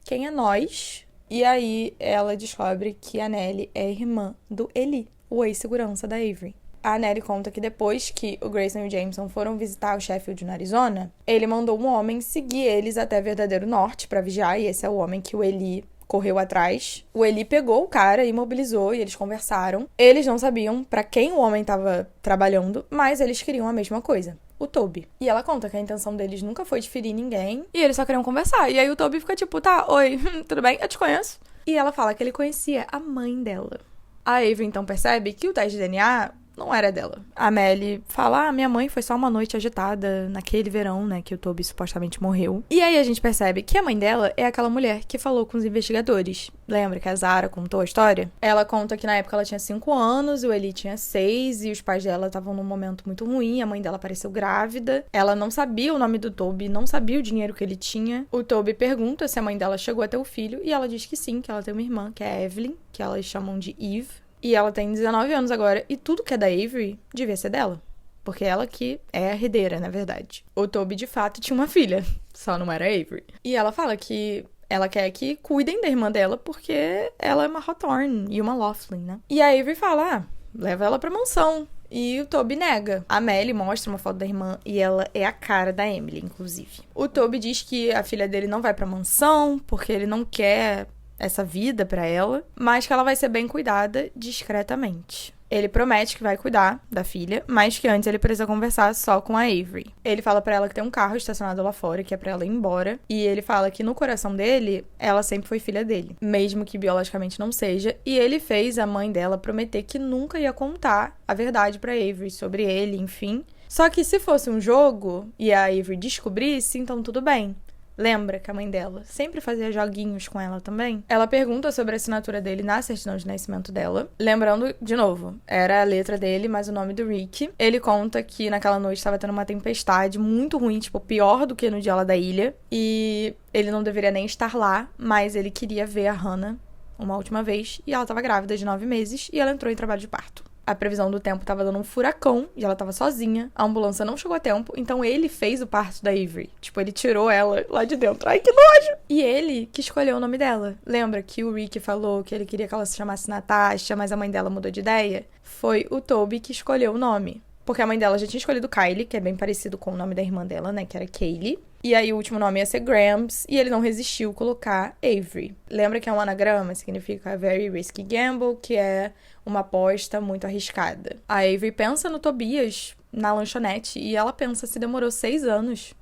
quem é nós? E aí, ela descobre que a Nellie é irmã do Eli, o ex-segurança da Avery. A Nellie conta que depois que o Grayson e o Jameson foram visitar o Sheffield no Arizona, ele mandou um homem seguir eles até Verdadeiro Norte pra vigiar, e esse é o homem que o Eli correu atrás. O Eli pegou o cara, imobilizou e eles conversaram. Eles não sabiam pra quem o homem tava trabalhando, mas eles queriam a mesma coisa. O Toby. E ela conta que a intenção deles nunca foi de ferir ninguém, e eles só queriam conversar. E aí o Toby fica tá, oi, tudo bem? Eu te conheço. E ela fala que ele conhecia a mãe dela. A Avery então percebe que o teste de DNA não era dela. A Melly fala, minha mãe foi só uma noite agitada naquele verão, né, que o Toby supostamente morreu. E aí a gente percebe que a mãe dela é aquela mulher que falou com os investigadores. Lembra que a Zara contou a história? Ela conta que na época ela tinha 5 anos, o Eli tinha 6, e os pais dela estavam num momento muito ruim, a mãe dela apareceu grávida. Ela não sabia o nome do Toby, não sabia o dinheiro que ele tinha. O Toby pergunta se a mãe dela chegou até o filho, e ela diz que sim, que ela tem uma irmã, que é a Evelyn, que elas chamam de Eve. E ela tem 19 anos agora, e tudo que é da Avery devia ser dela. Porque ela que é a herdeira, na verdade. O Toby, de fato, tinha uma filha, só não era a Avery. E ela fala que ela quer que cuidem da irmã dela, porque ela é uma Hawthorne e uma Laughlin, né? E a Avery fala, leva ela pra mansão. E o Toby nega. A Melly mostra uma foto da irmã e ela é a cara da Emily, inclusive. O Toby diz que a filha dele não vai pra mansão, porque ele não quer essa vida pra ela, mas que ela vai ser bem cuidada discretamente. Ele promete que vai cuidar da filha, mas que antes ele precisa conversar só com a Avery. Ele fala pra ela que tem um carro estacionado lá fora, que é pra ela ir embora, e ele fala que no coração dele, ela sempre foi filha dele, mesmo que biologicamente não seja, e ele fez a mãe dela prometer que nunca ia contar a verdade pra Avery sobre ele, enfim. Só que se fosse um jogo e a Avery descobrisse, então tudo bem. Lembra que a mãe dela sempre fazia joguinhos com ela também? Ela pergunta sobre a assinatura dele na certidão de nascimento dela. Lembrando, de novo, era a letra dele, mas o nome do Rick. Ele conta que naquela noite estava tendo uma tempestade muito ruim, pior do que no dia lá da ilha. E ele não deveria nem estar lá, mas ele queria ver a Hannah uma última vez. E ela estava grávida de 9 meses e ela entrou em trabalho de parto. A previsão do tempo tava dando um furacão e ela tava sozinha. A ambulância não chegou a tempo, então ele fez o parto da Avery. Ele tirou ela lá de dentro. Ai, que nojo! E ele que escolheu o nome dela. Lembra que o Rick falou que ele queria que ela se chamasse Natasha, mas a mãe dela mudou de ideia? Foi o Toby que escolheu o nome. Porque a mãe dela já tinha escolhido Kylie, que é bem parecido com o nome da irmã dela, né? Que era Kaylee. E aí o último nome ia ser Gramps, e ele não resistiu colocar Avery. Lembra que é um anagrama? Significa Very Risky Gamble, que é uma aposta muito arriscada. A Avery pensa no Tobias na lanchonete, e ela pensa se demorou 6 anos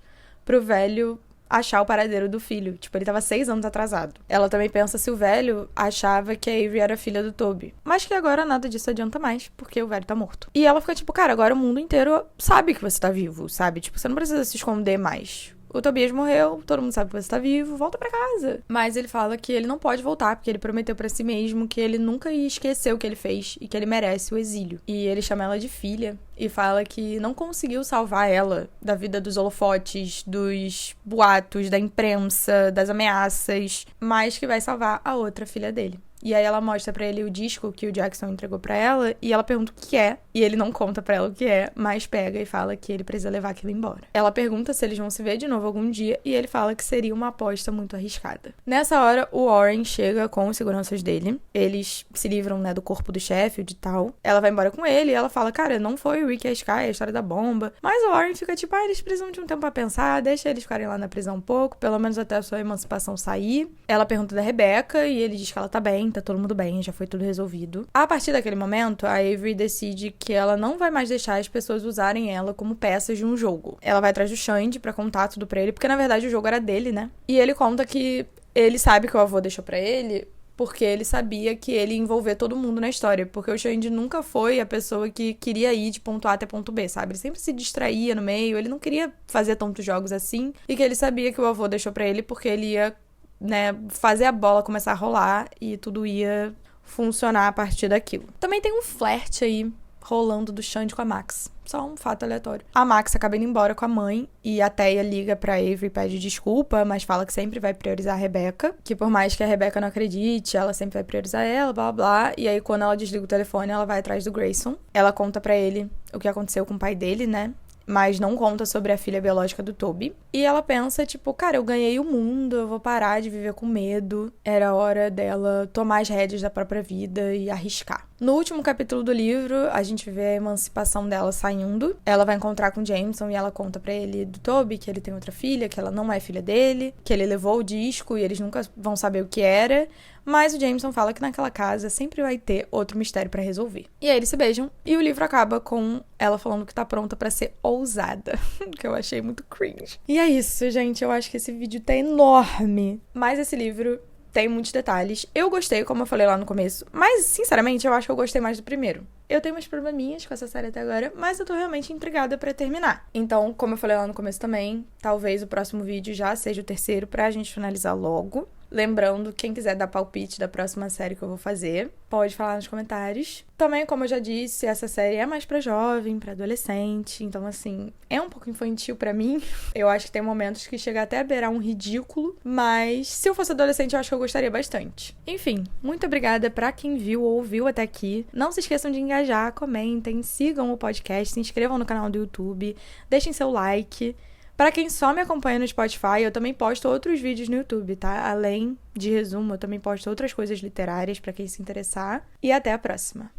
pro velho achar o paradeiro do filho. Ele tava 6 anos atrasado. Ela também pensa se o velho achava que a Avery era filha do Toby. Mas que agora nada disso adianta mais, porque o velho tá morto. E ela fica cara, agora o mundo inteiro sabe que você tá vivo, sabe? Você não precisa se esconder mais. o Tobias morreu, todo mundo sabe que você tá vivo, volta pra casa. Mas ele fala que ele não pode voltar, porque ele prometeu pra si mesmo que ele nunca ia esquecer o que ele fez e que ele merece o exílio. E ele chama ela de filha e fala que não conseguiu salvar ela da vida dos holofotes, dos boatos, da imprensa, das ameaças, mas que vai salvar a outra filha dele. E aí ela mostra pra ele o disco que o Jackson entregou pra ela e ela pergunta o que é. E ele não conta pra ela o que é, mas pega e fala que ele precisa levar aquilo embora. Ela pergunta se eles vão se ver de novo algum dia e ele fala que seria uma aposta muito arriscada. Nessa hora, o Warren chega com os seguranças dele. Eles se livram, né, do corpo do Sheffield e tal. Ela vai embora com ele e ela fala, cara, não foi o Rick e a Sky, a história da bomba. Mas o Warren fica tipo, eles precisam de um tempo pra pensar, deixa eles ficarem lá na prisão um pouco, pelo menos até a sua emancipação sair. Ela pergunta da Rebecca e ele diz que ela tá bem, tá todo mundo bem, já foi tudo resolvido. A partir daquele momento, a Avery decide que ela não vai mais deixar as pessoas usarem ela como peças de um jogo. Ela vai atrás do Xande pra contar tudo pra ele, porque na verdade o jogo era dele, né? E ele conta que ele sabe que o avô deixou pra ele porque ele sabia que ele ia envolver todo mundo na história, porque o Xande nunca foi a pessoa que queria ir de ponto A até ponto B, sabe? Ele sempre se distraía no meio, ele não queria fazer tantos jogos assim, e que ele sabia que o avô deixou pra ele porque ele ia, né, fazer a bola começar a rolar e tudo ia funcionar a partir daquilo. Também tem um flerte aí rolando do Xande com a Max. Só um fato aleatório. A Max acaba indo embora com a mãe e a Thea liga pra Avery e pede desculpa, mas fala que sempre vai priorizar a Rebecca, que por mais que a Rebecca não acredite, ela sempre vai priorizar ela, blá blá. E aí quando ela desliga o telefone, ela vai atrás do Grayson. Ela conta pra ele o que aconteceu com o pai dele, né? Mas não conta sobre a filha biológica do Toby. E ela pensa, tipo, cara, eu ganhei o mundo, eu vou parar de viver com medo. Era hora dela tomar as rédeas da própria vida e arriscar. No último capítulo do livro, a gente vê a emancipação dela saindo. Ela vai encontrar com o Jameson e ela conta pra ele do Toby que ele tem outra filha, que ela não é filha dele, que ele levou o disco e eles nunca vão saber o que era. Mas o Jameson fala que naquela casa sempre vai ter outro mistério pra resolver. E aí eles se beijam e o livro acaba com ela falando que tá pronta pra ser ousada, que eu achei muito cringe. E é isso, gente. Eu acho que esse vídeo tá enorme. Mas esse livro tem muitos detalhes. Eu gostei, como eu falei lá no começo, mas, sinceramente, eu acho que eu gostei mais do primeiro. Eu tenho umas probleminhas com essa série até agora, mas eu tô realmente intrigada pra terminar. Então, como eu falei lá no começo também, talvez o próximo vídeo já seja o terceiro pra gente finalizar logo. Lembrando, quem quiser dar palpite da próxima série que eu vou fazer, pode falar nos comentários. Também, como eu já disse, essa série é mais pra jovem, pra adolescente. Então, assim, é um pouco infantil pra mim. Eu acho que tem momentos que chega até a beirar um ridículo. Mas, se eu fosse adolescente, eu acho que eu gostaria bastante. Enfim, muito obrigada pra quem viu ou ouviu até aqui. Não se esqueçam de engajar, comentem, sigam o podcast, se inscrevam no canal do YouTube, deixem seu like. Pra quem só me acompanha no Spotify, eu também posto outros vídeos no YouTube, tá? Além de resumo, eu também posto outras coisas literárias pra quem se interessar. E até a próxima!